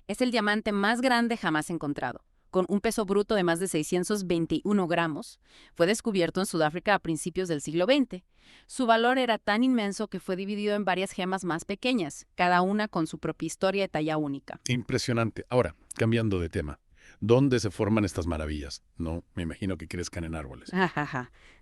[SPEAKER 19] es el diamante más grande jamás encontrado. Con un peso bruto de más de 621 gramos, fue descubierto en Sudáfrica a principios del siglo XX. Su valor era tan inmenso que fue dividido en varias gemas más pequeñas, cada una con su propia historia y talla única.
[SPEAKER 8] Impresionante. Ahora, cambiando de tema, ¿dónde se forman estas maravillas? No, me imagino que crezcan en árboles.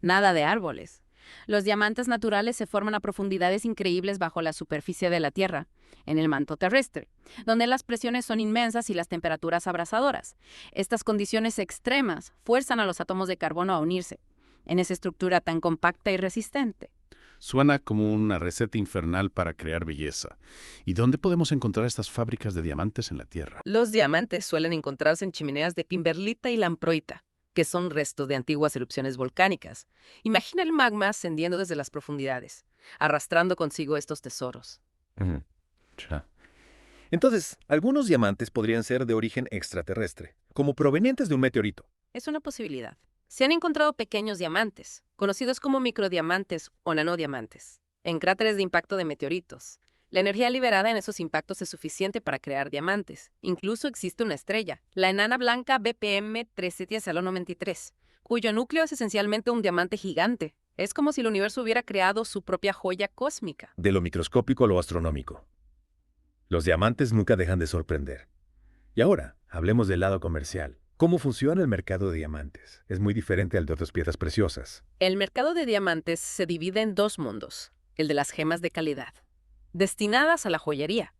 [SPEAKER 19] Nada de árboles. Los diamantes naturales se forman a profundidades increíbles bajo la superficie de la Tierra, en el manto terrestre, donde las presiones son inmensas y las temperaturas abrasadoras. Estas condiciones extremas fuerzan a los átomos de carbono a unirse, en esa estructura tan compacta y resistente.
[SPEAKER 8] Suena como una receta infernal para crear belleza. ¿Y dónde podemos encontrar estas fábricas de diamantes en la Tierra?
[SPEAKER 20] Los diamantes suelen encontrarse en chimeneas de kimberlita y lamproita, que son restos de antiguas erupciones volcánicas. Imagina el magma ascendiendo desde las profundidades, arrastrando consigo estos tesoros.
[SPEAKER 16] Entonces, algunos diamantes podrían ser de origen extraterrestre, como provenientes de un meteorito.
[SPEAKER 14] Es una posibilidad. Se han encontrado pequeños diamantes, conocidos como microdiamantes o nanodiamantes, en cráteres de impacto de meteoritos. La energía liberada en esos impactos es suficiente para crear diamantes. Incluso existe una estrella, la enana blanca BPM 37093,
[SPEAKER 20] cuyo núcleo es esencialmente un diamante gigante. Es como si el universo hubiera creado su propia joya cósmica.
[SPEAKER 1] De lo microscópico a lo astronómico. Los diamantes nunca dejan de sorprender. Y ahora, hablemos del lado comercial. ¿Cómo funciona el mercado de diamantes? Es muy diferente al de otras piezas preciosas.
[SPEAKER 20] El mercado de diamantes se divide en dos mundos, el de las gemas de calidad, destinadas a la joyería,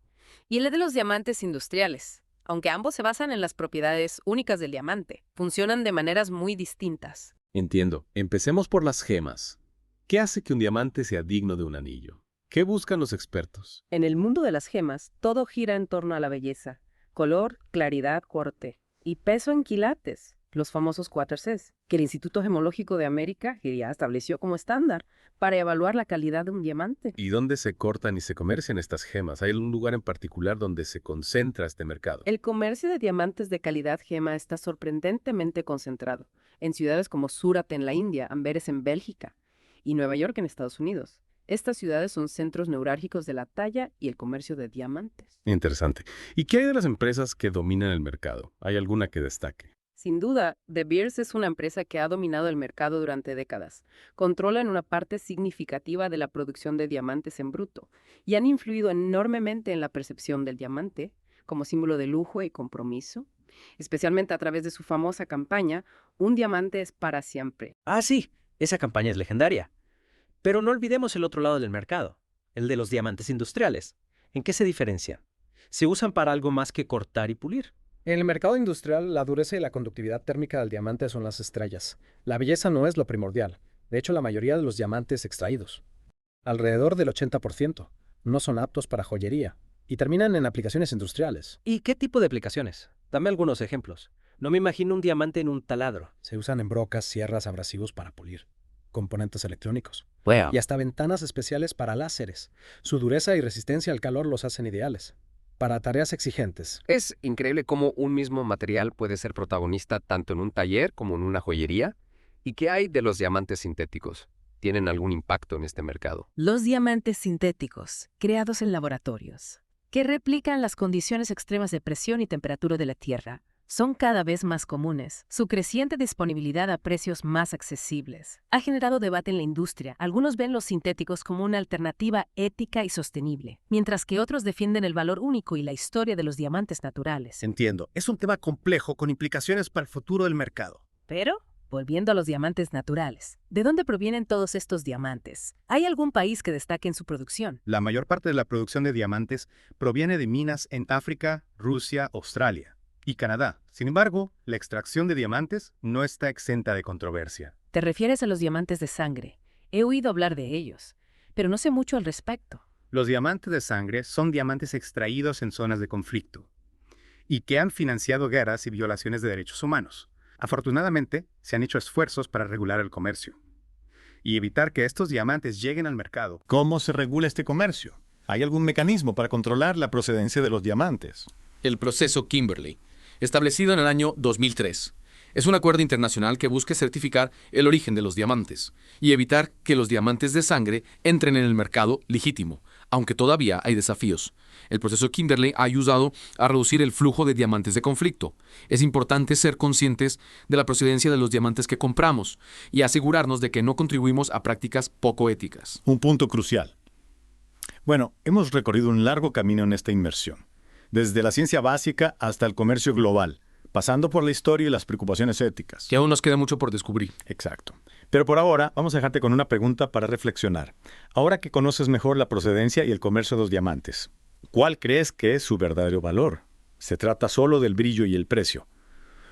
[SPEAKER 20] y el de los diamantes industriales. Aunque ambos se basan en las propiedades únicas del diamante, funcionan de maneras muy distintas.
[SPEAKER 8] Entiendo. Empecemos por las gemas. ¿Qué hace que un diamante sea digno de un anillo? ¿Qué buscan los expertos?
[SPEAKER 2] En el mundo de las gemas, todo gira en torno a la belleza, color, claridad, corte y peso en quilates, los famosos 4Cs, que el Instituto Gemológico de América ya estableció como estándar para evaluar la calidad de un diamante.
[SPEAKER 8] ¿Y dónde se cortan y se comercian estas gemas? ¿Hay algún lugar en particular donde se concentra este mercado?
[SPEAKER 2] El comercio de diamantes de calidad gema está sorprendentemente concentrado en ciudades como Surat en la India, Amberes en Bélgica y Nueva York en Estados Unidos. Estas ciudades son centros neurálgicos de la talla y el comercio de diamantes.
[SPEAKER 8] Interesante. ¿Y qué hay de las empresas que dominan el mercado? ¿Hay alguna que destaque?
[SPEAKER 2] Sin duda, De Beers es una empresa que ha dominado el mercado durante décadas. Controlan una parte significativa de la producción de diamantes en bruto y han influido enormemente en la percepción del diamante como símbolo de lujo y compromiso, especialmente a través de su famosa campaña Un diamante es para siempre.
[SPEAKER 21] Ah, sí, esa campaña es legendaria. Pero no olvidemos el otro lado del mercado, el de los diamantes industriales. ¿En qué se diferencian? Se usan para algo más que cortar y pulir.
[SPEAKER 18] En el mercado industrial, la dureza y la conductividad térmica del diamante son las estrellas. La belleza no es lo primordial. De hecho, la mayoría de los diamantes extraídos, alrededor del 80%, no son aptos para joyería y terminan en aplicaciones industriales.
[SPEAKER 21] ¿Y qué tipo de aplicaciones? Dame algunos ejemplos. No me imagino un diamante en un taladro.
[SPEAKER 18] Se usan en brocas, sierras, abrasivos para pulir, componentes electrónicos.
[SPEAKER 21] Wow.
[SPEAKER 18] Y hasta ventanas especiales para láseres. Su dureza y resistencia al calor los hacen ideales para tareas exigentes.
[SPEAKER 22] Es increíble cómo un mismo material puede ser protagonista tanto en un taller como en una joyería. ¿Y qué hay de los diamantes sintéticos? ¿Tienen algún impacto en este mercado?
[SPEAKER 23] Los diamantes sintéticos, creados en laboratorios, que replican las condiciones extremas de presión y temperatura de la Tierra, son cada vez más comunes. Su creciente disponibilidad a precios más accesibles ha generado debate en la industria. Algunos ven los sintéticos como una alternativa ética y sostenible, mientras que otros defienden el valor único y la historia de los diamantes naturales.
[SPEAKER 24] Entiendo. Es un tema complejo con implicaciones para el futuro del mercado.
[SPEAKER 23] Pero, volviendo a los diamantes naturales, ¿de dónde provienen todos estos diamantes? ¿Hay algún país que destaque en su producción?
[SPEAKER 17] La mayor parte de la producción de diamantes proviene de minas en África, Rusia, Australia y Canadá. Sin embargo, la extracción de diamantes no está exenta de controversia.
[SPEAKER 23] ¿Te refieres a los diamantes de sangre? He oído hablar de ellos, pero no sé mucho al respecto.
[SPEAKER 17] Los diamantes de sangre son diamantes extraídos en zonas de conflicto y que han financiado guerras y violaciones de derechos humanos. Afortunadamente, se han hecho esfuerzos para regular el comercio y evitar que estos diamantes lleguen al mercado.
[SPEAKER 10] ¿Cómo se regula este comercio? ¿Hay algún mecanismo para controlar la procedencia de los diamantes?
[SPEAKER 25] El proceso Kimberley, establecido en el año 2003. Es un acuerdo internacional que busca certificar el origen de los diamantes y evitar que los diamantes de sangre entren en el mercado legítimo, aunque todavía hay desafíos. El proceso Kimberley ha ayudado a reducir el flujo de diamantes de conflicto. Es importante ser conscientes de la procedencia de los diamantes que compramos y asegurarnos de que no contribuimos a prácticas poco éticas.
[SPEAKER 10] Un punto crucial. Bueno, hemos recorrido un largo camino en esta inmersión, desde la ciencia básica hasta el comercio global, pasando por la historia y las preocupaciones éticas.
[SPEAKER 25] Que aún nos queda mucho por descubrir.
[SPEAKER 10] Exacto. Pero por ahora, vamos a dejarte con una pregunta para reflexionar. Ahora que conoces mejor la procedencia y el comercio de los diamantes, ¿cuál crees que es su verdadero valor? ¿Se trata solo del brillo y el precio?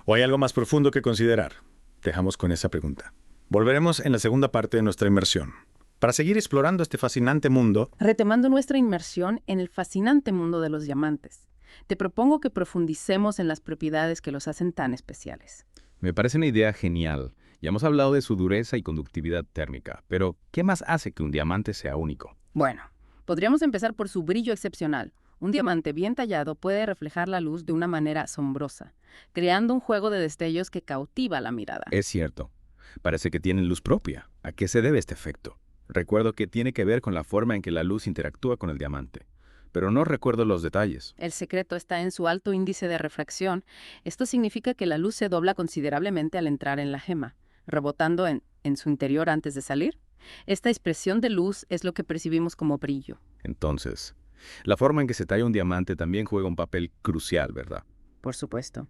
[SPEAKER 10] ¿O hay algo más profundo que considerar? Dejamos con esa pregunta. Volveremos en la segunda parte de nuestra inmersión, para seguir explorando este fascinante mundo.
[SPEAKER 2] Retomando nuestra inmersión en el fascinante mundo de los diamantes, te propongo que profundicemos en las propiedades que los hacen tan especiales.
[SPEAKER 3] Me parece una idea genial. Ya hemos hablado de su dureza y conductividad térmica, pero ¿qué más hace que un diamante sea único?
[SPEAKER 2] Bueno, podríamos empezar por su brillo excepcional. Un diamante bien tallado puede reflejar la luz de una manera asombrosa, creando un juego de destellos que cautiva la mirada.
[SPEAKER 3] Es cierto. Parece que tienen luz propia. ¿A qué se debe este efecto? Recuerdo que tiene que ver con la forma en que la luz interactúa con el diamante, pero no recuerdo los detalles.
[SPEAKER 2] El secreto está en su alto índice de refracción. Esto significa que la luz se dobla considerablemente al entrar en la gema, rebotando en su interior antes de salir. Esta expresión de luz es lo que percibimos como brillo.
[SPEAKER 8] Entonces, la forma en que se talla un diamante también juega un papel crucial, ¿verdad?
[SPEAKER 2] Por supuesto.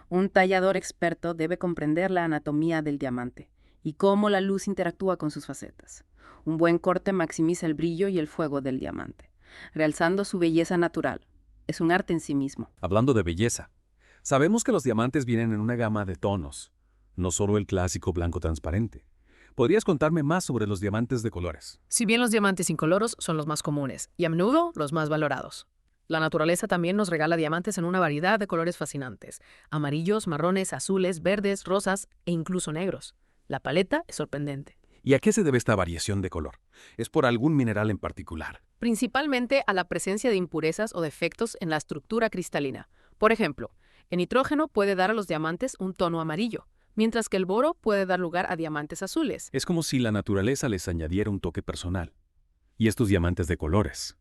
[SPEAKER 2] Un tallador experto debe comprender la anatomía del diamante y cómo la luz interactúa con sus facetas. Un buen corte maximiza el brillo y el fuego del diamante, realzando su belleza natural. Es un arte en sí mismo.
[SPEAKER 5] Hablando de belleza, sabemos que los diamantes vienen en una gama de tonos, no solo el clásico blanco transparente. ¿Podrías contarme más sobre los diamantes de colores?
[SPEAKER 6] Si bien los diamantes incoloros son los más comunes y a menudo los más valorados, la naturaleza también nos regala diamantes en una variedad de colores fascinantes: amarillos, marrones, azules, verdes, rosas e incluso negros. La paleta es sorprendente.
[SPEAKER 5] ¿Y a qué se debe esta variación de color? ¿Es por algún mineral en particular?
[SPEAKER 6] Principalmente a la presencia de impurezas o defectos en la estructura cristalina. Por ejemplo, el nitrógeno puede dar a los diamantes un tono amarillo, mientras que el boro puede dar lugar a diamantes azules.
[SPEAKER 5] Es como si la naturaleza les añadiera un toque personal. ¿Y estos diamantes de colores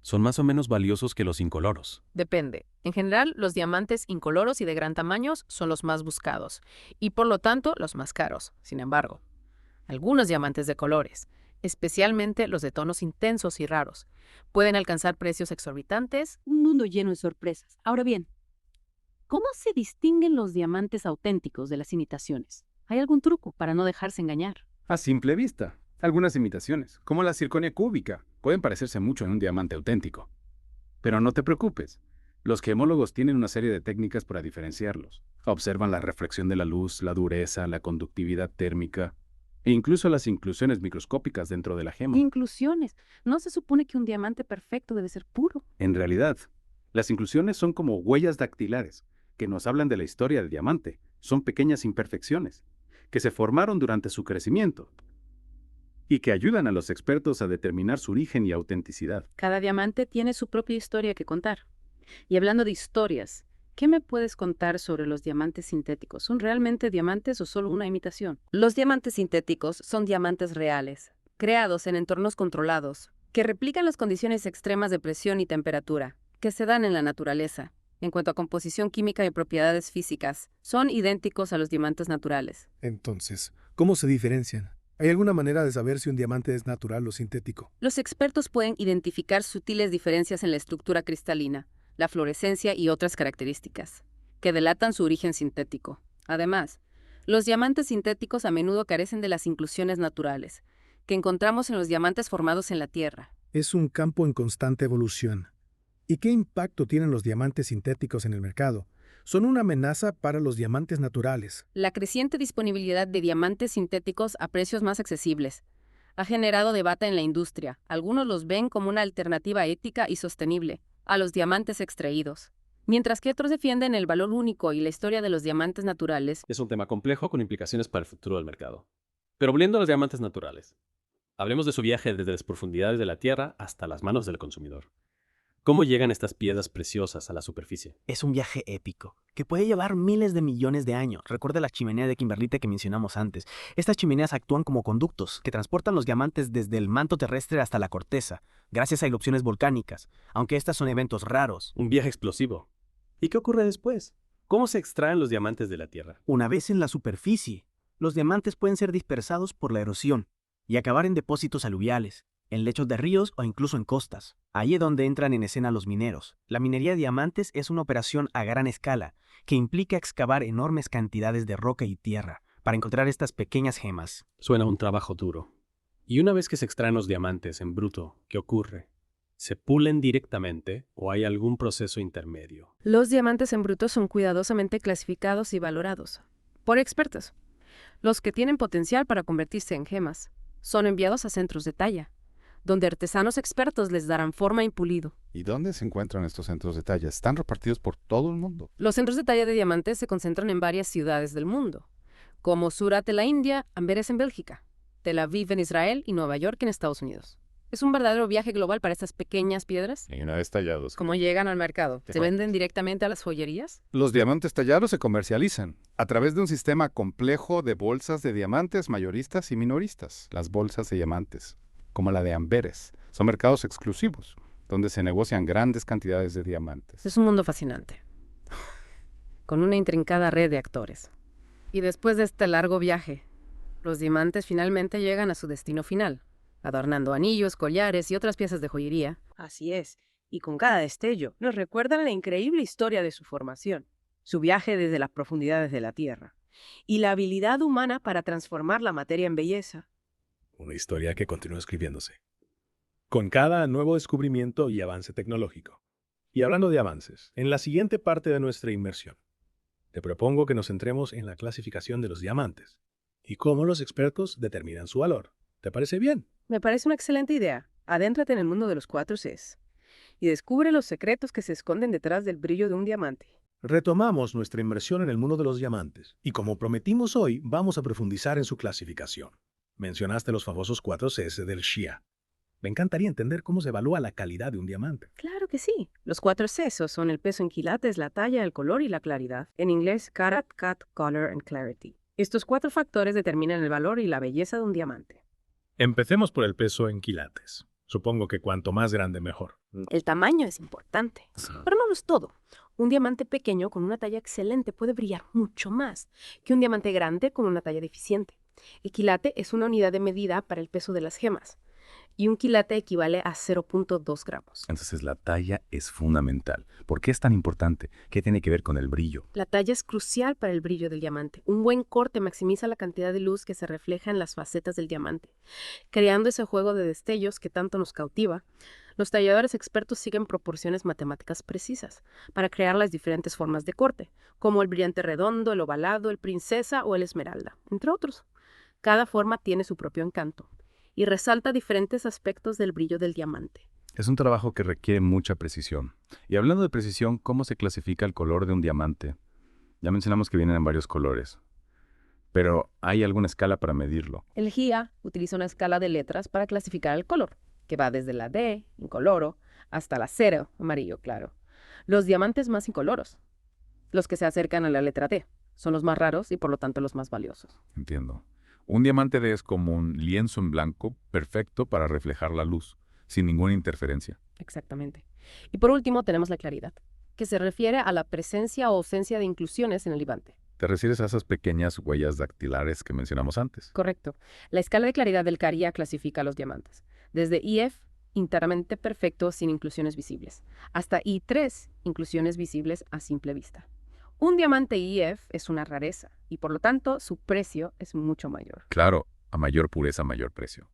[SPEAKER 5] son más o menos valiosos que los incoloros?
[SPEAKER 6] Depende. En general, los diamantes incoloros y de gran tamaño son los más buscados y por lo tanto los más caros. Sin embargo, algunos diamantes de colores, especialmente los de tonos intensos y raros, pueden alcanzar precios exorbitantes.
[SPEAKER 7] Un mundo lleno de sorpresas. Ahora bien, ¿cómo se distinguen los diamantes auténticos de las imitaciones? ¿Hay algún truco para no dejarse engañar?
[SPEAKER 11] A simple vista, algunas imitaciones, como la circonia cúbica, pueden parecerse mucho en un diamante auténtico. Pero no te preocupes, los gemólogos tienen una serie de técnicas para diferenciarlos. Observan la reflexión de la luz, la dureza, la conductividad térmica e incluso las inclusiones microscópicas dentro de la gema.
[SPEAKER 7] Inclusiones. ¿No se supone que un diamante perfecto debe ser puro?
[SPEAKER 11] En realidad, las inclusiones son como huellas dactilares que nos hablan de la historia del diamante. Son pequeñas imperfecciones que se formaron durante su crecimiento y que ayudan a los expertos a determinar su origen y autenticidad.
[SPEAKER 7] Cada diamante tiene su propia historia que contar. Y hablando de historias, ¿qué me puedes contar sobre los diamantes sintéticos? ¿Son realmente diamantes o solo una imitación?
[SPEAKER 2] Los diamantes sintéticos son diamantes reales, creados en entornos controlados, que replican las condiciones extremas de presión y temperatura que se dan en la naturaleza. En cuanto a composición química y propiedades físicas, son idénticos a los diamantes naturales.
[SPEAKER 12] Entonces, ¿cómo se diferencian? ¿Hay alguna manera de saber si un diamante es natural o sintético?
[SPEAKER 2] Los expertos pueden identificar sutiles diferencias en la estructura cristalina, la fluorescencia y otras características, que delatan su origen sintético. Además, los diamantes sintéticos a menudo carecen de las inclusiones naturales, que encontramos en los diamantes formados en la Tierra.
[SPEAKER 12] Es un campo en constante evolución. ¿Y qué impacto tienen los diamantes sintéticos en el mercado? Son una amenaza para los diamantes naturales.
[SPEAKER 2] La creciente disponibilidad de diamantes sintéticos a precios más accesibles ha generado debate en la industria. Algunos los ven como una alternativa ética y sostenible a los diamantes extraídos, mientras que otros defienden el valor único y la historia de los diamantes naturales.
[SPEAKER 26] Es un tema complejo con implicaciones para el futuro del mercado. Pero volviendo a los diamantes naturales, hablemos de su viaje desde las profundidades de la Tierra hasta las manos del consumidor. ¿Cómo llegan estas piedras preciosas a la superficie?
[SPEAKER 27] Es un viaje épico, que puede llevar miles de millones de años. Recuerda la chimenea de Kimberlite que mencionamos antes. Estas chimeneas actúan como conductos que transportan los diamantes desde el manto terrestre hasta la corteza, gracias a erupciones volcánicas, aunque estas son eventos raros.
[SPEAKER 26] Un viaje explosivo. ¿Y qué ocurre después? ¿Cómo se extraen los diamantes de la Tierra?
[SPEAKER 27] Una vez en la superficie, los diamantes pueden ser dispersados por la erosión y acabar en depósitos aluviales, en lechos de ríos o incluso en costas. Ahí es donde entran en escena los mineros. La minería de diamantes es una operación a gran escala que implica excavar enormes cantidades de roca y tierra para encontrar estas pequeñas gemas.
[SPEAKER 26] Suena un trabajo duro. Y una vez que se extraen los diamantes en bruto, ¿qué ocurre? ¿Se pulen directamente o hay algún proceso intermedio?
[SPEAKER 2] Los diamantes en bruto son cuidadosamente clasificados y valorados por expertos. Los que tienen potencial para convertirse en gemas son enviados a centros de talla, donde artesanos expertos les darán forma y pulido.
[SPEAKER 28] ¿Y dónde se encuentran estos centros de talla? ¿Están repartidos por todo el mundo?
[SPEAKER 2] Los centros de talla de diamantes se concentran en varias ciudades del mundo, como Surat en la India, Amberes en Bélgica, Tel Aviv en Israel y Nueva York en Estados Unidos. Es un verdadero viaje global para estas pequeñas piedras.
[SPEAKER 28] Y una vez tallados.
[SPEAKER 2] ¿Cómo llegan al mercado? ¿Se venden directamente a las joyerías?
[SPEAKER 28] Los diamantes tallados se comercializan a través de un sistema complejo de bolsas de diamantes mayoristas y minoristas. Las bolsas de diamantes, como la de Amberes, son mercados exclusivos, donde se negocian grandes cantidades de diamantes.
[SPEAKER 2] Es un mundo fascinante, con una intrincada red de actores. Y después de este largo viaje, Los diamantes finalmente llegan a su destino final, adornando anillos, collares y otras piezas de joyería.
[SPEAKER 1] Así es, y con cada destello nos recuerdan la increíble historia de su formación, su viaje desde las profundidades de la Tierra, y la habilidad humana para transformar la materia en belleza.
[SPEAKER 4] Una historia que continúa escribiéndose, con cada nuevo descubrimiento y avance tecnológico. Y hablando de avances, en la siguiente parte de nuestra inmersión, te propongo que nos centremos en la clasificación de los diamantes y cómo los expertos determinan su valor. ¿Te parece bien?
[SPEAKER 1] Me parece una excelente idea. Adéntrate en el mundo de los 4 Cs y descubre los secretos que se esconden detrás del brillo de un diamante.
[SPEAKER 4] Retomamos nuestra inmersión en el mundo de los diamantes y como prometimos hoy, vamos a profundizar en su clasificación. Mencionaste los famosos 4 Cs del Shia. Me encantaría entender cómo se evalúa la calidad de un diamante.
[SPEAKER 1] Claro que sí. Los 4 Cs son el peso en quilates, la talla, el color y la claridad. En inglés, carat, cut, color and clarity. Estos 4 factores determinan el valor y la belleza de un diamante.
[SPEAKER 4] Empecemos por el peso en quilates. Supongo que cuanto más grande, mejor.
[SPEAKER 1] El tamaño es importante, pero no lo es todo. Un diamante pequeño con una talla excelente puede brillar mucho más que un diamante grande con una talla deficiente. El quilate es una unidad de medida para el peso de las gemas, y un quilate equivale a 0.2 gramos.
[SPEAKER 17] Entonces la talla es fundamental. ¿Por qué es tan importante? ¿Qué tiene que ver con el brillo?
[SPEAKER 1] La talla es crucial para el brillo del diamante. Un buen corte maximiza la cantidad de luz que se refleja en las facetas del diamante, creando ese juego de destellos que tanto nos cautiva. Los talladores expertos siguen proporciones matemáticas precisas para crear las diferentes formas de corte, como el brillante redondo, el ovalado, el princesa o el esmeralda, entre otros. Cada forma tiene su propio encanto y resalta diferentes aspectos del brillo del diamante.
[SPEAKER 17] Es un trabajo que requiere mucha precisión. Y hablando de precisión, ¿cómo se clasifica el color de un diamante? Ya mencionamos que vienen en varios colores, pero ¿hay alguna escala para medirlo?
[SPEAKER 2] El GIA utiliza una escala de letras para clasificar el color, que va desde la D, incoloro, hasta la 0, amarillo claro. Los diamantes más incoloros, los que se acercan a la letra D, son los más raros y por lo tanto los más valiosos.
[SPEAKER 17] Entiendo. Un diamante D es como un lienzo en blanco perfecto para reflejar la luz, sin ninguna interferencia.
[SPEAKER 2] Exactamente. Y por último tenemos la claridad, que se refiere a la presencia o ausencia de inclusiones en el diamante.
[SPEAKER 17] ¿Te refieres a esas pequeñas huellas dactilares que mencionamos antes?
[SPEAKER 2] Correcto. La escala de claridad del CARIA clasifica los diamantes, desde IF, íntegramente perfecto sin inclusiones visibles, hasta I3, inclusiones visibles a simple vista. Un diamante IF es una rareza y por lo tanto su precio es mucho mayor.
[SPEAKER 17] Claro, a mayor pureza, mayor precio.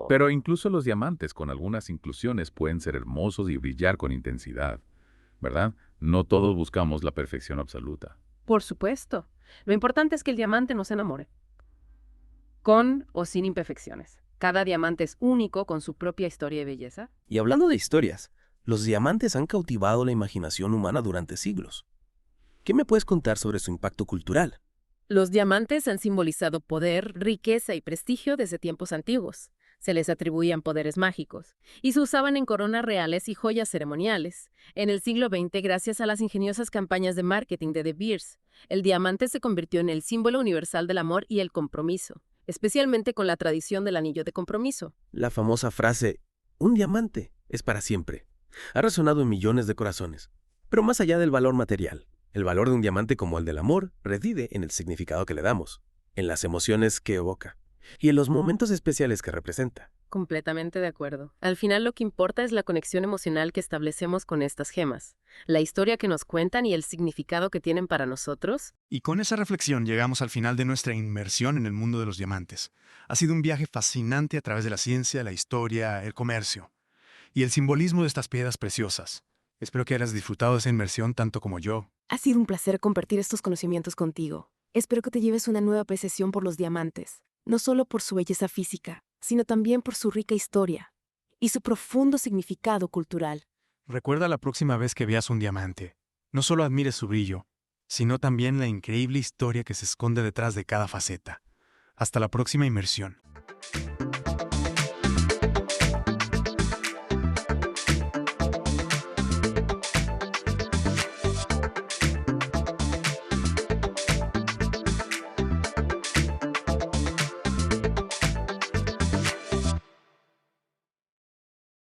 [SPEAKER 17] Pero incluso los diamantes con algunas inclusiones pueden ser hermosos y brillar con intensidad, ¿verdad? No todos buscamos la perfección absoluta.
[SPEAKER 2] Por supuesto. Lo importante es que el diamante no se enamore, con o sin imperfecciones. Cada diamante es único con su propia historia de belleza.
[SPEAKER 9] Y hablando de historias, los diamantes han cautivado la imaginación humana durante siglos. ¿Qué me puedes contar sobre su impacto cultural?
[SPEAKER 2] Los diamantes han simbolizado poder, riqueza y prestigio desde tiempos antiguos. Se les atribuían poderes mágicos y se usaban en coronas reales y joyas ceremoniales. En el siglo XX, gracias a las ingeniosas campañas de marketing de De Beers, el diamante se convirtió en el símbolo universal del amor y el compromiso, especialmente con la tradición del anillo de compromiso.
[SPEAKER 9] La famosa frase, un diamante es para siempre, ha resonado en millones de corazones. Pero más allá del valor material, el valor de un diamante como el del amor reside en el significado que le damos, en las emociones que evoca y en los momentos especiales que representa.
[SPEAKER 2] Completamente de acuerdo. Al final lo que importa es la conexión emocional que establecemos con estas gemas, la historia que nos cuentan y el significado que tienen para nosotros.
[SPEAKER 13] Y con esa reflexión llegamos al final de nuestra inmersión en el mundo de los diamantes. Ha sido un viaje fascinante a través de la ciencia, la historia, el comercio y el simbolismo de estas piedras preciosas. Espero que hayas disfrutado de esa inmersión tanto como yo.
[SPEAKER 14] Ha sido un placer compartir estos conocimientos contigo. Espero que te lleves una nueva apreciación por los diamantes, no solo por su belleza física, sino también por su rica historia y su profundo significado cultural.
[SPEAKER 13] Recuerda la próxima vez que veas un diamante, no solo admires su brillo, sino también la increíble historia que se esconde detrás de cada faceta. Hasta la próxima inmersión.